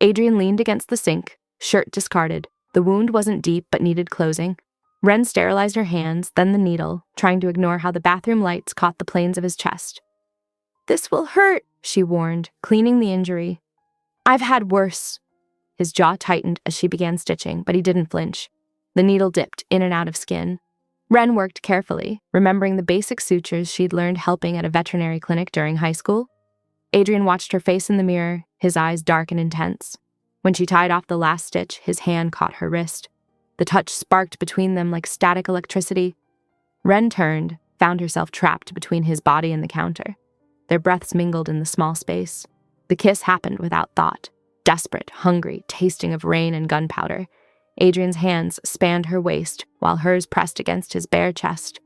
Adrian leaned against the sink, shirt discarded. The wound wasn't deep but needed closing. Ren sterilized her hands, then the needle, trying to ignore how the bathroom lights caught the planes of his chest. "This will hurt," she warned, cleaning the injury. "I've had worse." His jaw tightened as she began stitching, but he didn't flinch. The needle dipped in and out of skin. Ren worked carefully, remembering the basic sutures she'd learned helping at a veterinary clinic during high school. Adrian watched her face in the mirror, his eyes dark and intense. When she tied off the last stitch, his hand caught her wrist. The touch sparked between them like static electricity. Ren turned, found herself trapped between his body and the counter. Their breaths mingled in the small space. The kiss happened without thought, desperate, hungry, tasting of rain and gunpowder. Adrian's hands spanned her waist, while hers pressed against his bare chest.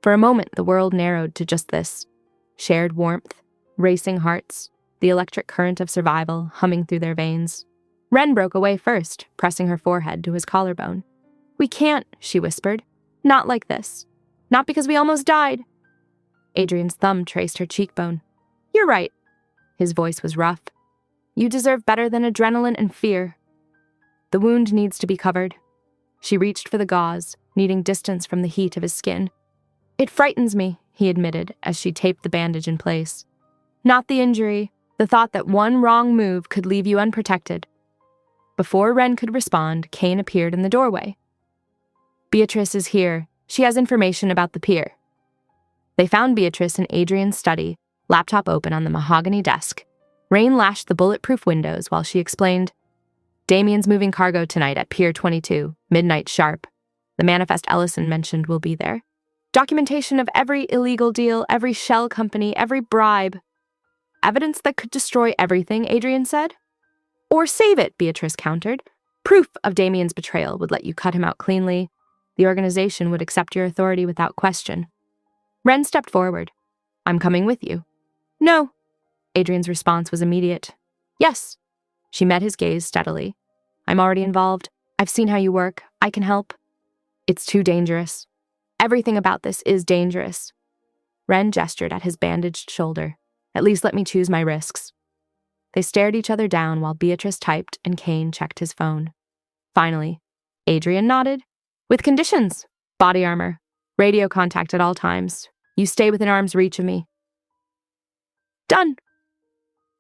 For a moment, the world narrowed to just this. Shared warmth, racing hearts, the electric current of survival humming through their veins. Ren broke away first, pressing her forehead to his collarbone. "We can't," she whispered. "Not like this. Not because we almost died." Adrian's thumb traced her cheekbone. "You're right." His voice was rough. "You deserve better than adrenaline and fear. The wound needs to be covered." She reached for the gauze, needing distance from the heat of his skin. "It frightens me," he admitted as she taped the bandage in place. "Not the injury, the thought that one wrong move could leave you unprotected." Before Ren could respond, Kane appeared in the doorway. "Beatrice is here. She has information about the pier." They found Beatrice in Adrian's study, laptop open on the mahogany desk. Rain lashed the bulletproof windows while she explained, "Damien's moving cargo tonight at Pier 22, midnight sharp. The manifest Ellison mentioned will be there. Documentation of every illegal deal, every shell company, every bribe. Evidence that could destroy everything," Adrian said. "Or save it," Beatrice countered. "Proof of Damien's betrayal would let you cut him out cleanly. The organization would accept your authority without question." Ren stepped forward. "I'm coming with you." "No." Adrian's response was immediate. "Yes." She met his gaze steadily. "I'm already involved. I've seen how you work. I can help." "It's too dangerous." "Everything about this is dangerous." Ren gestured at his bandaged shoulder. "At least let me choose my risks." They stared each other down while Beatrice typed and Kane checked his phone. Finally, Adrian nodded. "With conditions. Body armor. Radio contact at all times. You stay within arm's reach of me." "Done."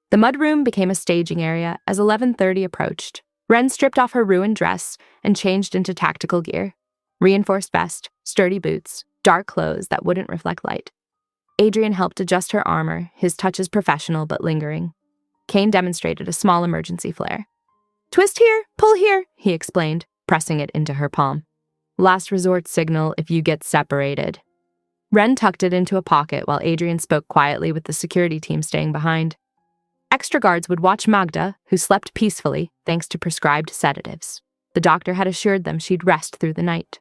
The mudroom became a staging area as 11:30 approached. Ren stripped off her ruined dress and changed into tactical gear. Reinforced vest, sturdy boots, dark clothes that wouldn't reflect light. Adrian helped adjust her armor, his touches professional but lingering. Kane demonstrated a small emergency flare. "Twist here, pull here," he explained, pressing it into her palm. "Last resort signal if you get separated." Ren tucked it into a pocket while Adrian spoke quietly with the security team staying behind. Extra guards would watch Magda, who slept peacefully thanks to prescribed sedatives. The doctor had assured them she'd rest through the night.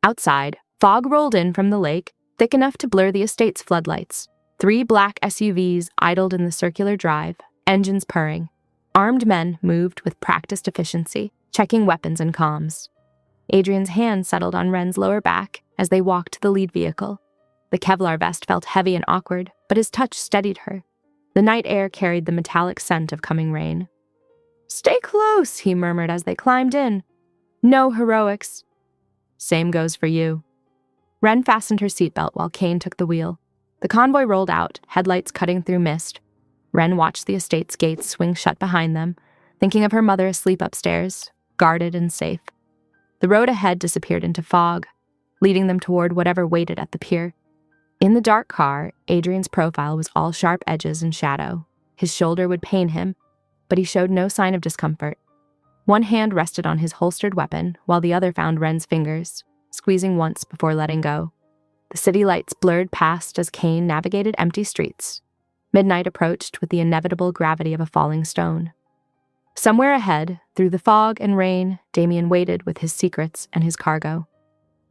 Outside, fog rolled in from the lake, thick enough to blur the estate's floodlights. 3 black SUVs idled in the circular drive, engines purring. Armed men moved with practiced efficiency, checking weapons and comms. Adrian's hand settled on Ren's lower back as they walked to the lead vehicle. The Kevlar vest felt heavy and awkward, but his touch steadied her. The night air carried the metallic scent of coming rain. Stay close, he murmured as they climbed in. No heroics. Same goes for you. Wren fastened her seatbelt while Kane took the wheel. The convoy rolled out, headlights cutting through mist. Wren watched the estate's gates swing shut behind them, thinking of her mother asleep upstairs, guarded and safe. The road ahead disappeared into fog, leading them toward whatever waited at the pier. In the dark car, Adrian's profile was all sharp edges and shadow. His shoulder would pain him, but he showed no sign of discomfort. One hand rested on his holstered weapon, while the other found Wren's fingers, squeezing once before letting go. The city lights blurred past as Kane navigated empty streets. Midnight approached with the inevitable gravity of a falling stone. Somewhere ahead, through the fog and rain, Damien waited with his secrets and his cargo.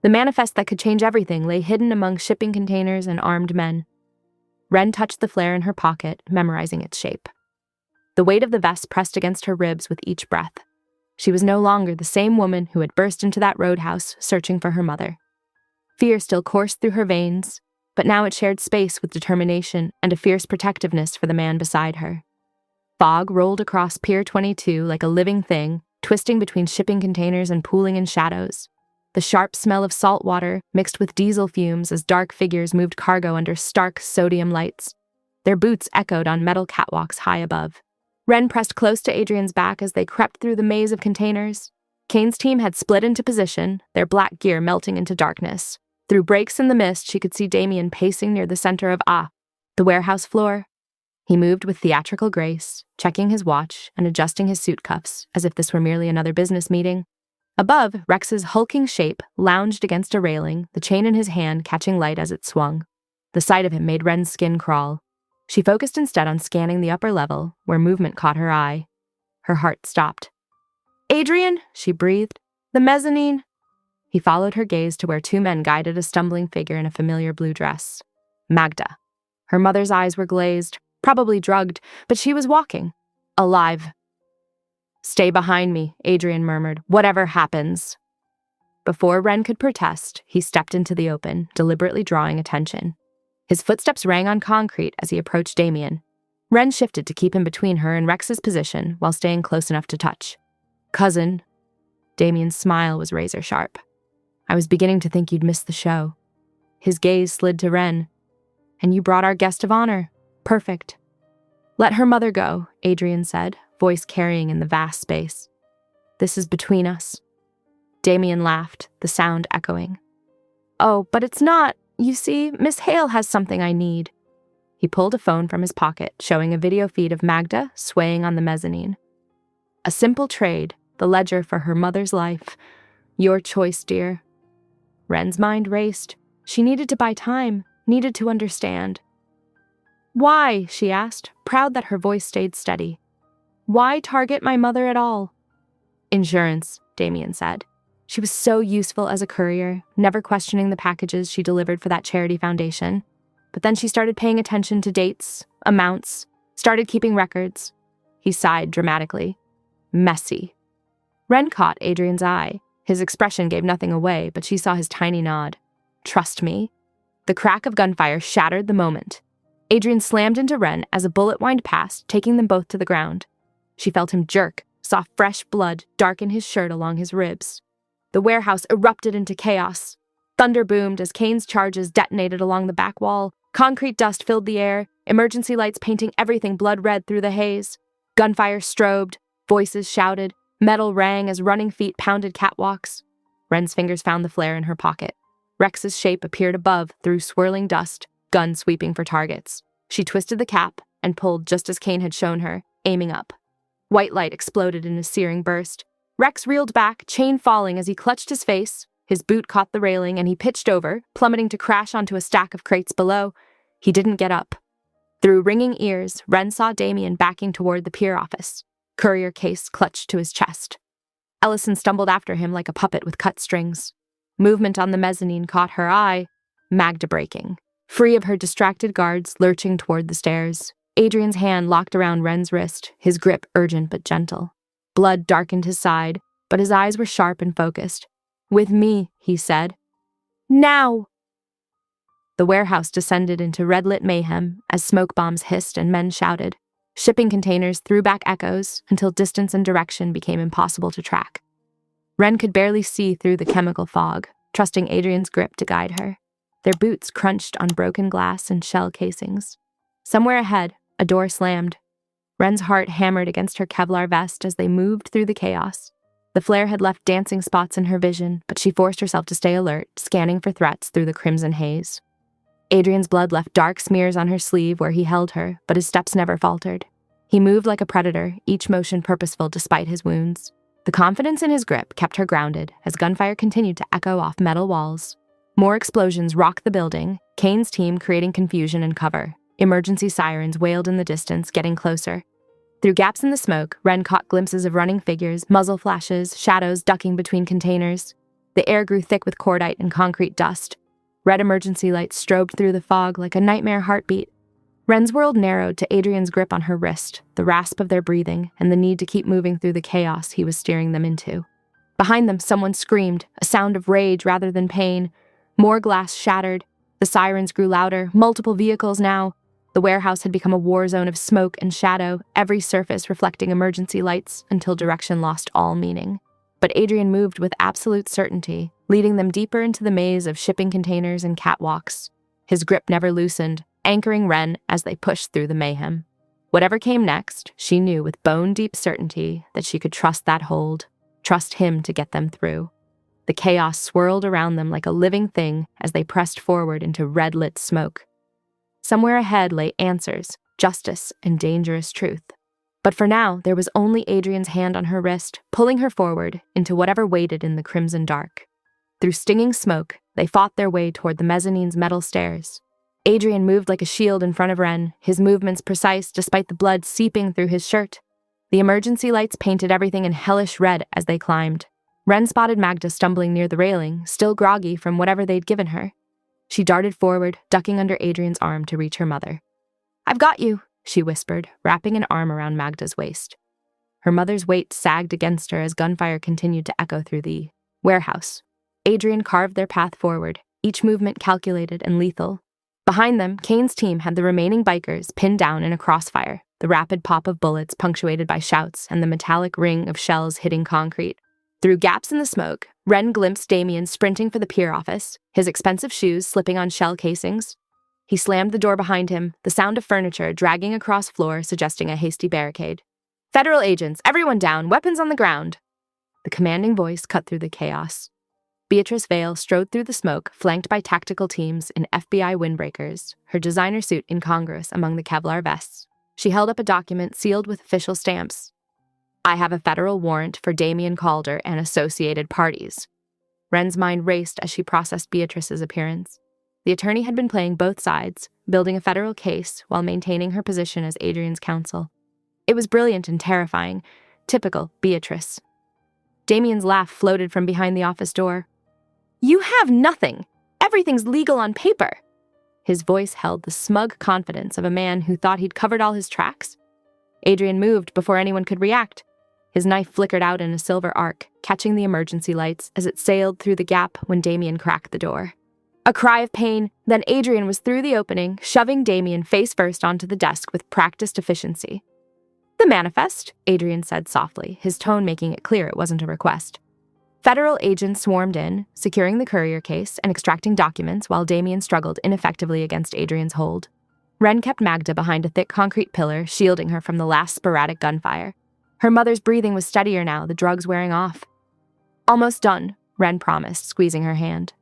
The manifest that could change everything lay hidden among shipping containers and armed men. Wren touched the flare in her pocket, memorizing its shape. The weight of the vest pressed against her ribs with each breath. She was no longer the same woman who had burst into that roadhouse searching for her mother. Fear still coursed through her veins, but now it shared space with determination and a fierce protectiveness for the man beside her. Fog rolled across Pier 22 like a living thing, twisting between shipping containers and pooling in shadows. The sharp smell of salt water mixed with diesel fumes as dark figures moved cargo under stark sodium lights. Their boots echoed on metal catwalks high above. Wren pressed close to Adrian's back as they crept through the maze of containers. Kane's team had split into position, their black gear melting into darkness. Through breaks in the mist, she could see Damien pacing near the center of the warehouse floor. He moved with theatrical grace, checking his watch and adjusting his suit cuffs as if this were merely another business meeting. Above, Rex's hulking shape lounged against a railing, the chain in his hand catching light as it swung. The sight of him made Wren's skin crawl. She focused instead on scanning the upper level, where movement caught her eye. Her heart stopped. "Adrian," she breathed. "The mezzanine." He followed her gaze to where two men guided a stumbling figure in a familiar blue dress. Magda. Her mother's eyes were glazed, probably drugged, but she was walking. Alive. "Stay behind me," Adrian murmured, "whatever happens." Before Wren could protest, he stepped into the open, deliberately drawing attention. His footsteps rang on concrete as he approached Damien. Wren shifted to keep him between her and Rex's position while staying close enough to touch. "Cousin." Damien's smile was razor sharp. "I was beginning to think you'd missed the show." His gaze slid to Wren. "And you brought our guest of honor. Perfect." "Let her mother go," Adrian said, voice carrying in the vast space. "This is between us." Damien laughed, the sound echoing. "Oh, but it's not. You see, Miss Hale has something I need." He pulled a phone from his pocket, showing a video feed of Magda swaying on the mezzanine. "A simple trade, the ledger for her mother's life. Your choice, dear." Wren's mind raced. She needed to buy time, needed to understand. "Why?" she asked, proud that her voice stayed steady. "Why target my mother at all?" "Insurance," Damien said. She was so useful as a courier, never questioning the packages she delivered for that charity foundation. But then she started paying attention to dates, amounts, started keeping records. He sighed dramatically. Messy. Wren caught Adrian's eye. His expression gave nothing away, but she saw his tiny nod. "Trust me." The crack of gunfire shattered the moment. Adrian slammed into Wren as a bullet whined past, taking them both to the ground. She felt him jerk, saw fresh blood darken his shirt along his ribs. The warehouse erupted into chaos. Thunder boomed as Kane's charges detonated along the back wall. Concrete dust filled the air, emergency lights painting everything blood red through the haze. Gunfire strobed, voices shouted, metal rang as running feet pounded catwalks. Wren's fingers found the flare in her pocket. Rex's shape appeared above through swirling dust, gun sweeping for targets. She twisted the cap and pulled just as Kane had shown her, aiming up. White light exploded in a searing burst. Rex reeled back, chain falling as he clutched his face. His boot caught the railing and he pitched over, plummeting to crash onto a stack of crates below. He didn't get up. Through ringing ears, Wren saw Damien backing toward the pier office. Courier case clutched to his chest. Ellison stumbled after him like a puppet with cut strings. Movement on the mezzanine caught her eye, Magda breaking. Free of her distracted guards lurching toward the stairs, Adrian's hand locked around Wren's wrist, his grip urgent but gentle. Blood darkened his side, but his eyes were sharp and focused. "With me," he said. "Now!" The warehouse descended into red-lit mayhem as smoke bombs hissed and men shouted. Shipping containers threw back echoes until distance and direction became impossible to track. Wren could barely see through the chemical fog, trusting Adrian's grip to guide her. Their boots crunched on broken glass and shell casings. Somewhere ahead, a door slammed. Wren's heart hammered against her Kevlar vest as they moved through the chaos. The flare had left dancing spots in her vision, but she forced herself to stay alert, scanning for threats through the crimson haze. Adrian's blood left dark smears on her sleeve where he held her, but his steps never faltered. He moved like a predator, each motion purposeful despite his wounds. The confidence in his grip kept her grounded as gunfire continued to echo off metal walls. More explosions rocked the building, Kane's team creating confusion and cover. Emergency sirens wailed in the distance, getting closer. Through gaps in the smoke, Wren caught glimpses of running figures, muzzle flashes, shadows ducking between containers. The air grew thick with cordite and concrete dust. Red emergency lights strobed through the fog like a nightmare heartbeat. Wren's world narrowed to Adrian's grip on her wrist, the rasp of their breathing, and the need to keep moving through the chaos he was steering them into. Behind them, someone screamed, a sound of rage rather than pain. More glass shattered. The sirens grew louder, multiple vehicles now. The warehouse had become a war zone of smoke and shadow, every surface reflecting emergency lights until direction lost all meaning. But Adrian moved with absolute certainty, leading them deeper into the maze of shipping containers and catwalks. His grip never loosened, anchoring Wren as they pushed through the mayhem. Whatever came next, she knew with bone-deep certainty that she could trust that hold, trust him to get them through. The chaos swirled around them like a living thing as they pressed forward into red-lit smoke. Somewhere ahead lay answers, justice, and dangerous truth. But for now, there was only Adrian's hand on her wrist, pulling her forward into whatever waited in the crimson dark. Through stinging smoke, they fought their way toward the mezzanine's metal stairs. Adrian moved like a shield in front of Wren, his movements precise despite the blood seeping through his shirt. The emergency lights painted everything in hellish red as they climbed. Wren spotted Magda stumbling near the railing, still groggy from whatever they'd given her. She darted forward, ducking under Adrian's arm to reach her mother. "I've got you," she whispered, wrapping an arm around Magda's waist. Her mother's weight sagged against her as gunfire continued to echo through the warehouse. Adrian carved their path forward, each movement calculated and lethal. Behind them, Kane's team had the remaining bikers pinned down in a crossfire, the rapid pop of bullets punctuated by shouts and the metallic ring of shells hitting concrete. Through gaps in the smoke, Wren glimpsed Damien sprinting for the pier office, his expensive shoes slipping on shell casings. He slammed the door behind him, the sound of furniture dragging across floor suggesting a hasty barricade. "Federal agents, everyone down, weapons on the ground!" The commanding voice cut through the chaos. Beatrice Vale strode through the smoke, flanked by tactical teams in FBI windbreakers, her designer suit incongruous among the Kevlar vests. She held up a document sealed with official stamps. "I have a federal warrant for Damien Calder and associated parties." Wren's mind raced as she processed Beatrice's appearance. The attorney had been playing both sides, building a federal case while maintaining her position as Adrian's counsel. It was brilliant and terrifying, typical Beatrice. Damien's laugh floated from behind the office door. "You have nothing. Everything's legal on paper." His voice held the smug confidence of a man who thought he'd covered all his tracks. Adrian moved before anyone could react. His knife flickered out in a silver arc, catching the emergency lights as it sailed through the gap when Damien cracked the door. A cry of pain, then Adrian was through the opening, shoving Damien face first onto the desk with practiced efficiency. "The manifest," Adrian said softly, his tone making it clear it wasn't a request. Federal agents swarmed in, securing the courier case and extracting documents while Damien struggled ineffectively against Adrian's hold. Wren kept Magda behind a thick concrete pillar, shielding her from the last sporadic gunfire. Her mother's breathing was steadier now, the drugs wearing off. "Almost done," Wren promised, squeezing her hand.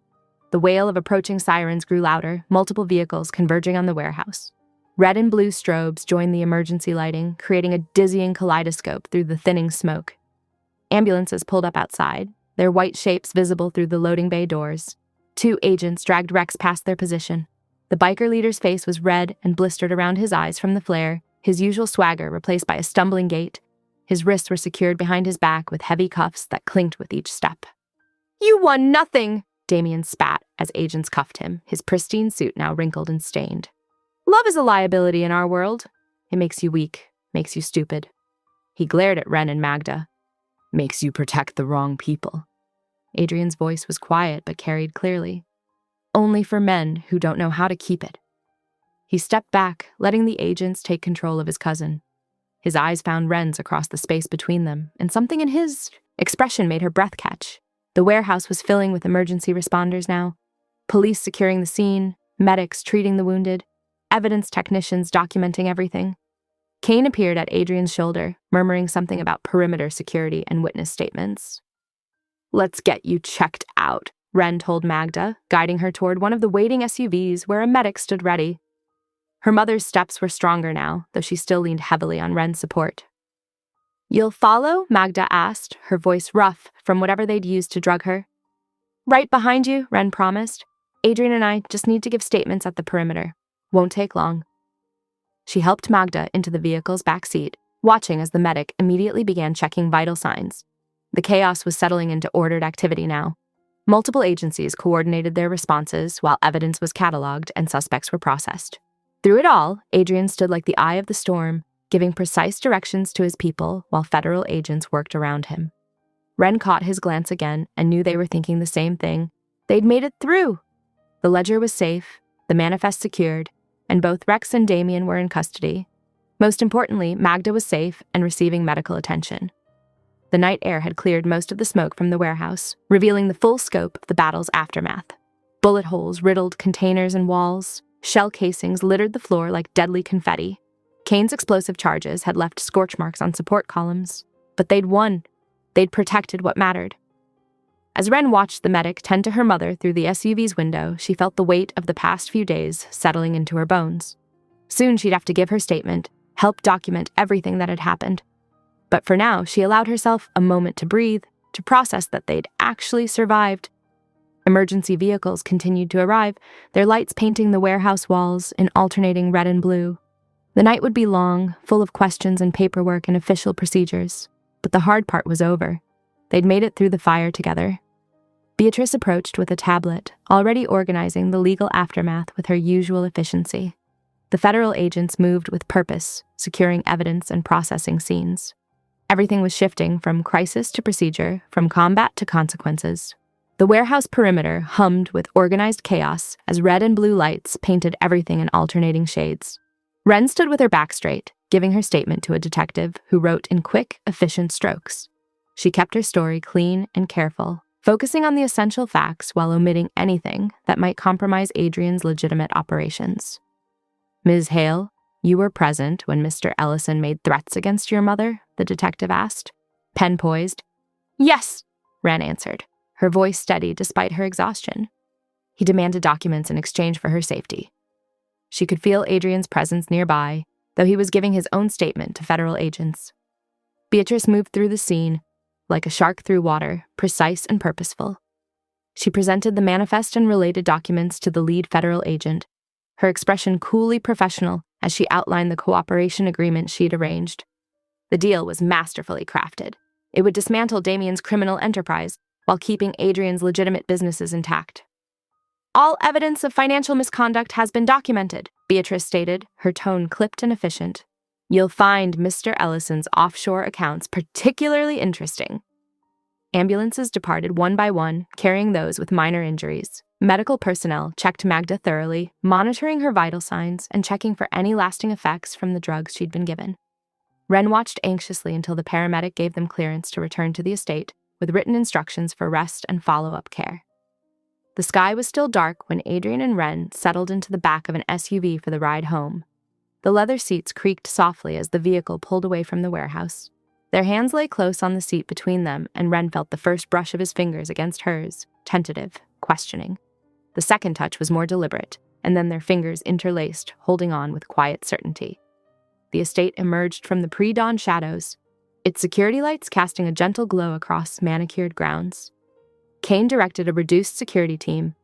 The wail of approaching sirens grew louder, multiple vehicles converging on the warehouse. Red and blue strobes joined the emergency lighting, creating a dizzying kaleidoscope through the thinning smoke. Ambulances pulled up outside, their white shapes visible through the loading bay doors. 2 agents dragged Rex past their position. The biker leader's face was red and blistered around his eyes from the flare, his usual swagger replaced by a stumbling gait. His wrists were secured behind his back with heavy cuffs that clinked with each step. "You won nothing!" Damien spat as agents cuffed him, his pristine suit now wrinkled and stained. "Love is a liability in our world. It makes you weak, makes you stupid." He glared at Wren and Magda. "Makes you protect the wrong people." Adrian's voice was quiet but carried clearly. "Only for men who don't know how to keep it." He stepped back, letting the agents take control of his cousin. His eyes found Wren's across the space between them, and something in his expression made her breath catch. The warehouse was filling with emergency responders now. Police securing the scene, medics treating the wounded, evidence technicians documenting everything. Kane appeared at Adrian's shoulder, murmuring something about perimeter security and witness statements. "Let's get you checked out," Wren told Magda, guiding her toward one of the waiting SUVs where a medic stood ready. Her mother's steps were stronger now, though she still leaned heavily on Wren's support. "You'll follow?" Magda asked, her voice rough from whatever they'd used to drug her. "Right behind you," Wren promised. "Adrian and I just need to give statements at the perimeter. Won't take long." She helped Magda into the vehicle's back seat, watching as the medic immediately began checking vital signs. The chaos was settling into ordered activity now. Multiple agencies coordinated their responses while evidence was cataloged and suspects were processed. Through it all, Adrian stood like the eye of the storm, giving precise directions to his people while federal agents worked around him. Wren caught his glance again and knew they were thinking the same thing. They'd made it through! The ledger was safe, the manifest secured, and both Rex and Damien were in custody. Most importantly, Magda was safe and receiving medical attention. The night air had cleared most of the smoke from the warehouse, revealing the full scope of the battle's aftermath. Bullet holes riddled containers and walls, shell casings littered the floor like deadly confetti. Kane's explosive charges had left scorch marks on support columns, but they'd won. They'd protected what mattered. As Wren watched the medic tend to her mother through the SUV's window, she felt the weight of the past few days settling into her bones. Soon she'd have to give her statement, help document everything that had happened. But for now, she allowed herself a moment to breathe, to process that they'd actually survived. Emergency vehicles continued to arrive, their lights painting the warehouse walls in alternating red and blue. The night would be long, full of questions and paperwork and official procedures. But the hard part was over. They'd made it through the fire together. Beatrice approached with a tablet, already organizing the legal aftermath with her usual efficiency. The federal agents moved with purpose, securing evidence and processing scenes. Everything was shifting from crisis to procedure, from combat to consequences. The warehouse perimeter hummed with organized chaos as red and blue lights painted everything in alternating shades. Wren stood with her back straight, giving her statement to a detective who wrote in quick, efficient strokes. She kept her story clean and careful, focusing on the essential facts while omitting anything that might compromise Adrian's legitimate operations. "Ms. Hale, you were present when Mr. Ellison made threats against your mother?" the detective asked. Pen poised. "Yes," Wren answered, her voice steady despite her exhaustion. He demanded documents in exchange for her safety. She could feel Adrian's presence nearby, though he was giving his own statement to federal agents. Beatrice moved through the scene, like a shark through water, precise and purposeful. She presented the manifest and related documents to the lead federal agent, her expression coolly professional as she outlined the cooperation agreement she'd arranged. The deal was masterfully crafted. It would dismantle Damien's criminal enterprise while keeping Adrian's legitimate businesses intact. "All evidence of financial misconduct has been documented," Beatrice stated, her tone clipped and efficient. "You'll find Mr. Ellison's offshore accounts particularly interesting." Ambulances departed one by one, carrying those with minor injuries. Medical personnel checked Magda thoroughly, monitoring her vital signs and checking for any lasting effects from the drugs she'd been given. Wren watched anxiously until the paramedic gave them clearance to return to the estate, with written instructions for rest and follow-up care. The sky was still dark when Adrian and Wren settled into the back of an SUV for the ride home. The leather seats creaked softly as the vehicle pulled away from the warehouse. Their hands lay close on the seat between them, and Wren felt the first brush of his fingers against hers, tentative, questioning. The second touch was more deliberate, and then their fingers interlaced, holding on with quiet certainty. The estate emerged from the pre-dawn shadows, its security lights casting a gentle glow across manicured grounds. Kane directed a reduced security team.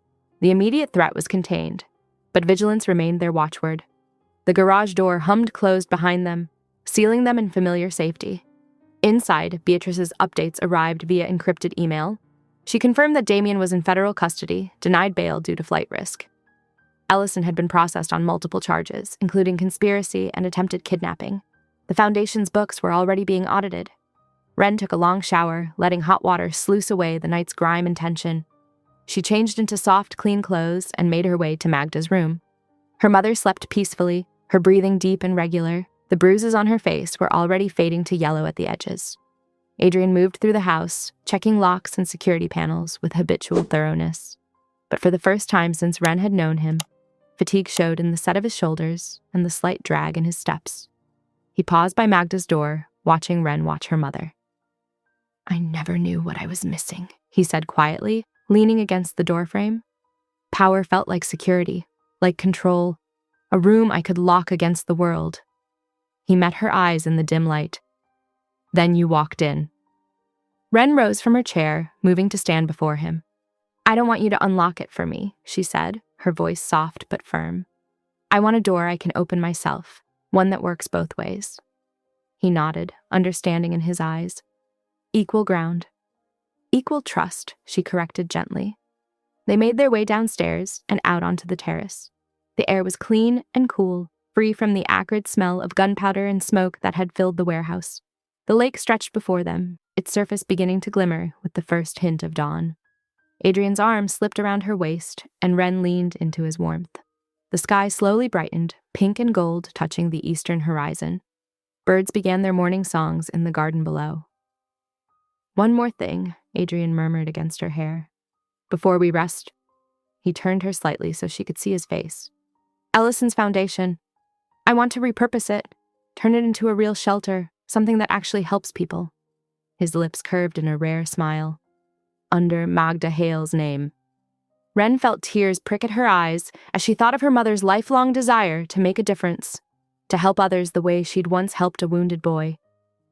The immediate threat was contained, but vigilance remained their watchword. The garage door hummed closed behind them, sealing them in familiar safety. Inside, Beatrice's updates arrived via encrypted email. She confirmed that Damien was in federal custody, denied bail due to flight risk. Ellison had been processed on multiple charges, including conspiracy and attempted kidnapping. The Foundation's books were already being audited. Wren took a long shower, letting hot water sluice away the night's grime and tension. She changed into soft, clean clothes and made her way to Magda's room. Her mother slept peacefully, her breathing deep and regular, The bruises on her face were already fading to yellow at the edges. Adrian moved through the house, checking locks and security panels with habitual thoroughness. But for the first time since Wren had known him, fatigue showed in the set of his shoulders and the slight drag in his steps. He paused by Magda's door, watching Wren watch her mother. "I never knew what I was missing," he said quietly, leaning against the doorframe. Power felt like security, like control, a room I could lock against the world. He met her eyes in the dim light. "Then you walked in." Wren rose from her chair, moving to stand before him. "I don't want you to unlock it for me," she said, her voice soft but firm. "I want a door I can open myself, one that works both ways." He nodded, understanding in his eyes. "Equal ground." "Equal trust," she corrected gently. They made their way downstairs and out onto the terrace. The air was clean and cool, free from the acrid smell of gunpowder and smoke that had filled the warehouse. The lake stretched before them, its surface beginning to glimmer with the first hint of dawn. Adrian's arm slipped around her waist, and Wren leaned into his warmth. The sky slowly brightened, pink and gold touching the eastern horizon. Birds began their morning songs in the garden below. "One more thing," Adrian murmured against her hair. "Before we rest." He turned her slightly so she could see his face. "Ellison's foundation. I want to repurpose it, turn it into a real shelter, something that actually helps people." His lips curved in a rare smile. "Under Magda Hale's name." Wren felt tears prick at her eyes as she thought of her mother's lifelong desire to make a difference, to help others the way she'd once helped a wounded boy.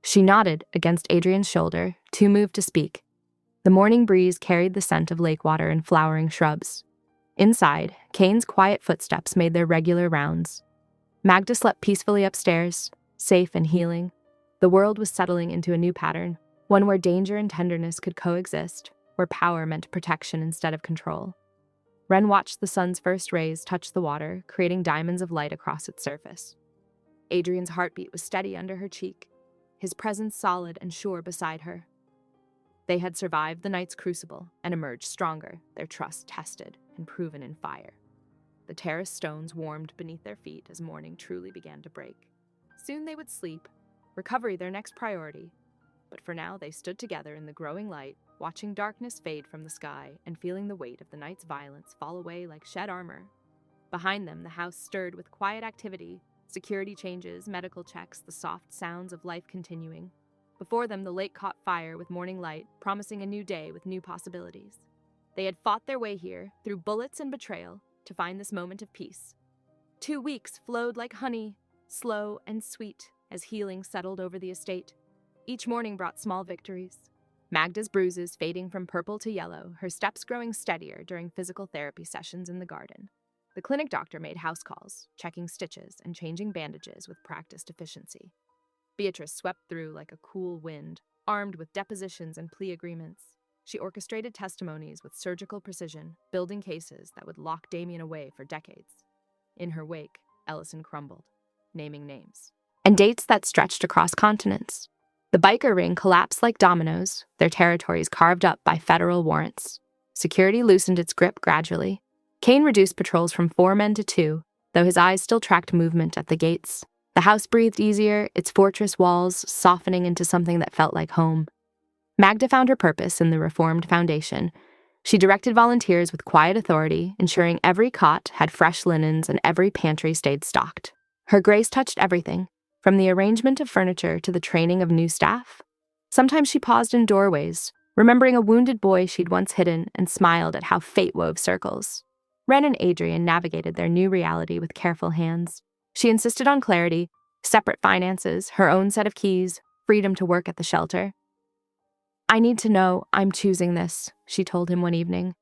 She nodded against Adrian's shoulder, too moved to speak. The morning breeze carried the scent of lake water and flowering shrubs. Inside, Kane's quiet footsteps made their regular rounds. Magda slept peacefully upstairs, safe and healing. The world was settling into a new pattern, one where danger and tenderness could coexist, where power meant protection instead of control. Wren watched the sun's first rays touch the water, creating diamonds of light across its surface. Adrian's heartbeat was steady under her cheek, his presence solid and sure beside her. They had survived the night's crucible and emerged stronger, their trust tested and proven in fire. The terrace stones warmed beneath their feet as morning truly began to break. Soon they would sleep, recovery their next priority. But for now they stood together in the growing light, watching darkness fade from the sky and feeling the weight of the night's violence fall away like shed armor. Behind them, the house stirred with quiet activity, security changes, medical checks, the soft sounds of life continuing. Before them, the lake caught fire with morning light, promising a new day with new possibilities. They had fought their way here, through bullets and betrayal, to find this moment of peace. 2 weeks flowed like honey, slow and sweet, as healing settled over the estate. Each morning brought small victories. Magda's bruises fading from purple to yellow, her steps growing steadier during physical therapy sessions in the garden. The clinic doctor made house calls, checking stitches and changing bandages with practiced efficiency. Beatrice swept through like a cool wind, armed with depositions and plea agreements. She orchestrated testimonies with surgical precision, building cases that would lock Damien away for decades. In her wake, Ellison crumbled, naming names. And dates that stretched across continents. The biker ring collapsed like dominoes, their territories carved up by federal warrants. Security loosened its grip gradually. Kane reduced patrols from 4 men to 2, though his eyes still tracked movement at the gates. The house breathed easier, its fortress walls softening into something that felt like home. Magda found her purpose in the reformed foundation. She directed volunteers with quiet authority, ensuring every cot had fresh linens and every pantry stayed stocked. Her grace touched everything, from the arrangement of furniture to the training of new staff. Sometimes she paused in doorways, remembering a wounded boy she'd once hidden, and smiled at how fate wove circles. Wren and Adrian navigated their new reality with careful hands. She insisted on clarity, separate finances, her own set of keys, freedom to work at the shelter. "I need to know I'm choosing this," she told him one evening,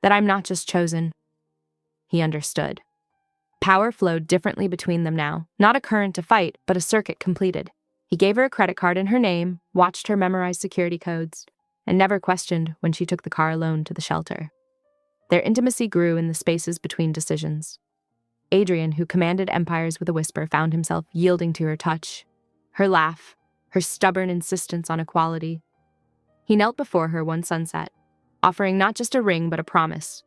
"that I'm not just chosen." He understood. Power flowed differently between them now, not a current to fight, but a circuit completed. He gave her a credit card in her name, watched her memorize security codes, and never questioned when she took the car alone to the shelter. Their intimacy grew in the spaces between decisions. Adrian, who commanded empires with a whisper, found himself yielding to her touch, her laugh, her stubborn insistence on equality. He knelt before her one sunset, offering not just a ring but a promise.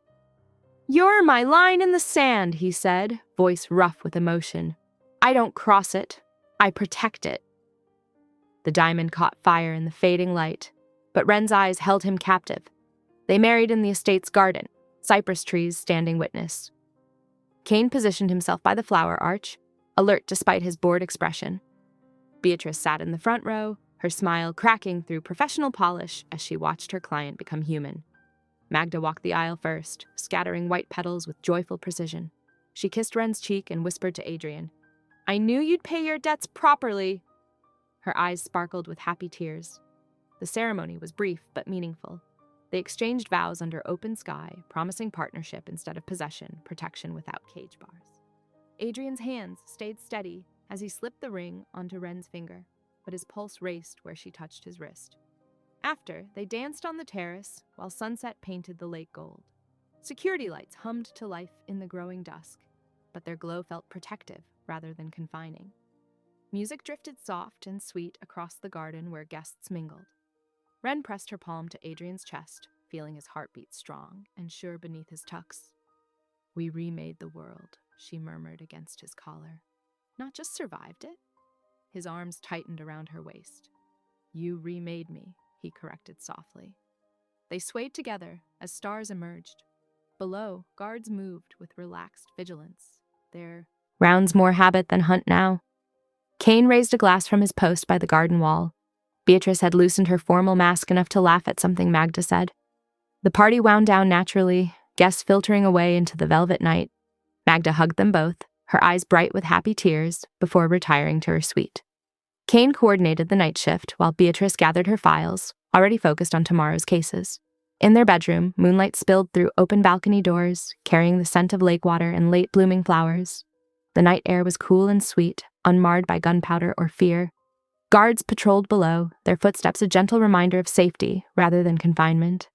"You're my line in the sand," he said, voice rough with emotion. "I don't cross it. I protect it." The diamond caught fire in the fading light, but Wren's eyes held him captive. They married in the estate's garden, cypress trees standing witness. Cain positioned himself by the flower arch, alert despite his bored expression. Beatrice sat in the front row, her smile cracking through professional polish as she watched her client become human. Magda walked the aisle first, scattering white petals with joyful precision. She kissed Wren's cheek and whispered to Adrian, "I knew you'd pay your debts properly." Her eyes sparkled with happy tears. The ceremony was brief but meaningful. They exchanged vows under open sky, promising partnership instead of possession, protection without cage bars. Adrian's hands stayed steady as he slipped the ring onto Wren's finger, but his pulse raced where she touched his wrist. After, they danced on the terrace while sunset painted the lake gold. Security lights hummed to life in the growing dusk, but their glow felt protective rather than confining. Music drifted soft and sweet across the garden where guests mingled. Wren pressed her palm to Adrian's chest, feeling his heartbeat strong and sure beneath his tux. "We remade the world," she murmured against his collar. "Not just survived it?" His arms tightened around her waist. "You remade me," he corrected softly. They swayed together as stars emerged. Below, guards moved with relaxed vigilance. Their rounds more habit than hunt now. Cain raised a glass from his post by the garden wall. Beatrice had loosened her formal mask enough to laugh at something Magda said. The party wound down naturally, guests filtering away into the velvet night. Magda hugged them both, her eyes bright with happy tears, before retiring to her suite. Cain coordinated the night shift while Beatrice gathered her files, already focused on tomorrow's cases. In their bedroom, moonlight spilled through open balcony doors, carrying the scent of lake water and late-blooming flowers. The night air was cool and sweet, unmarred by gunpowder or fear. Guards patrolled below, their footsteps a gentle reminder of safety rather than confinement.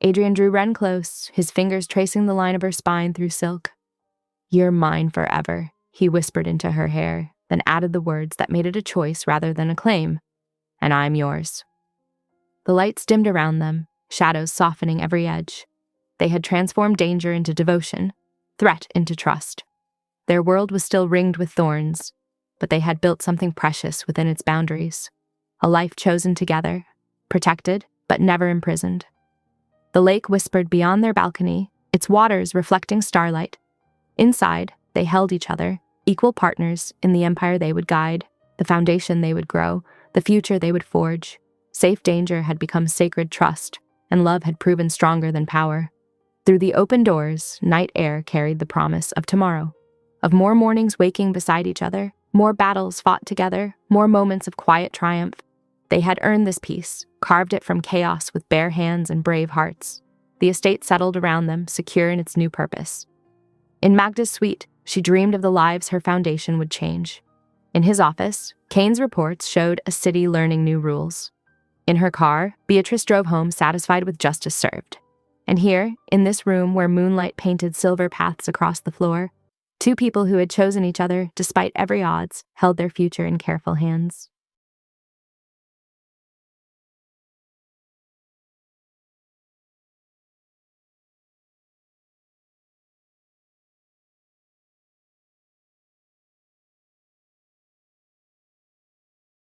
Adrian drew Wren close, his fingers tracing the line of her spine through silk. "You're mine forever," he whispered into her hair, then added the words that made it a choice rather than a claim. "And I'm yours." The lights dimmed around them, shadows softening every edge. They had transformed danger into devotion, threat into trust. Their world was still ringed with thorns, but they had built something precious within its boundaries. A life chosen together, protected but never imprisoned. The lake whispered beyond their balcony, its waters reflecting starlight. Inside, they held each other, equal partners in the empire they would guide, the foundation they would grow, the future they would forge. Safe danger had become sacred trust, and love had proven stronger than power. Through the open doors, night air carried the promise of tomorrow, of more mornings waking beside each other, more battles fought together, more moments of quiet triumph. They had earned this peace, carved it from chaos with bare hands and brave hearts. The estate settled around them, secure in its new purpose. In Magda's suite, she dreamed of the lives her foundation would change. In his office, Cain's reports showed a city learning new rules. In her car, Beatrice drove home satisfied with justice served. And here, in this room where moonlight painted silver paths across the floor, two people who had chosen each other despite every odds held their future in careful hands.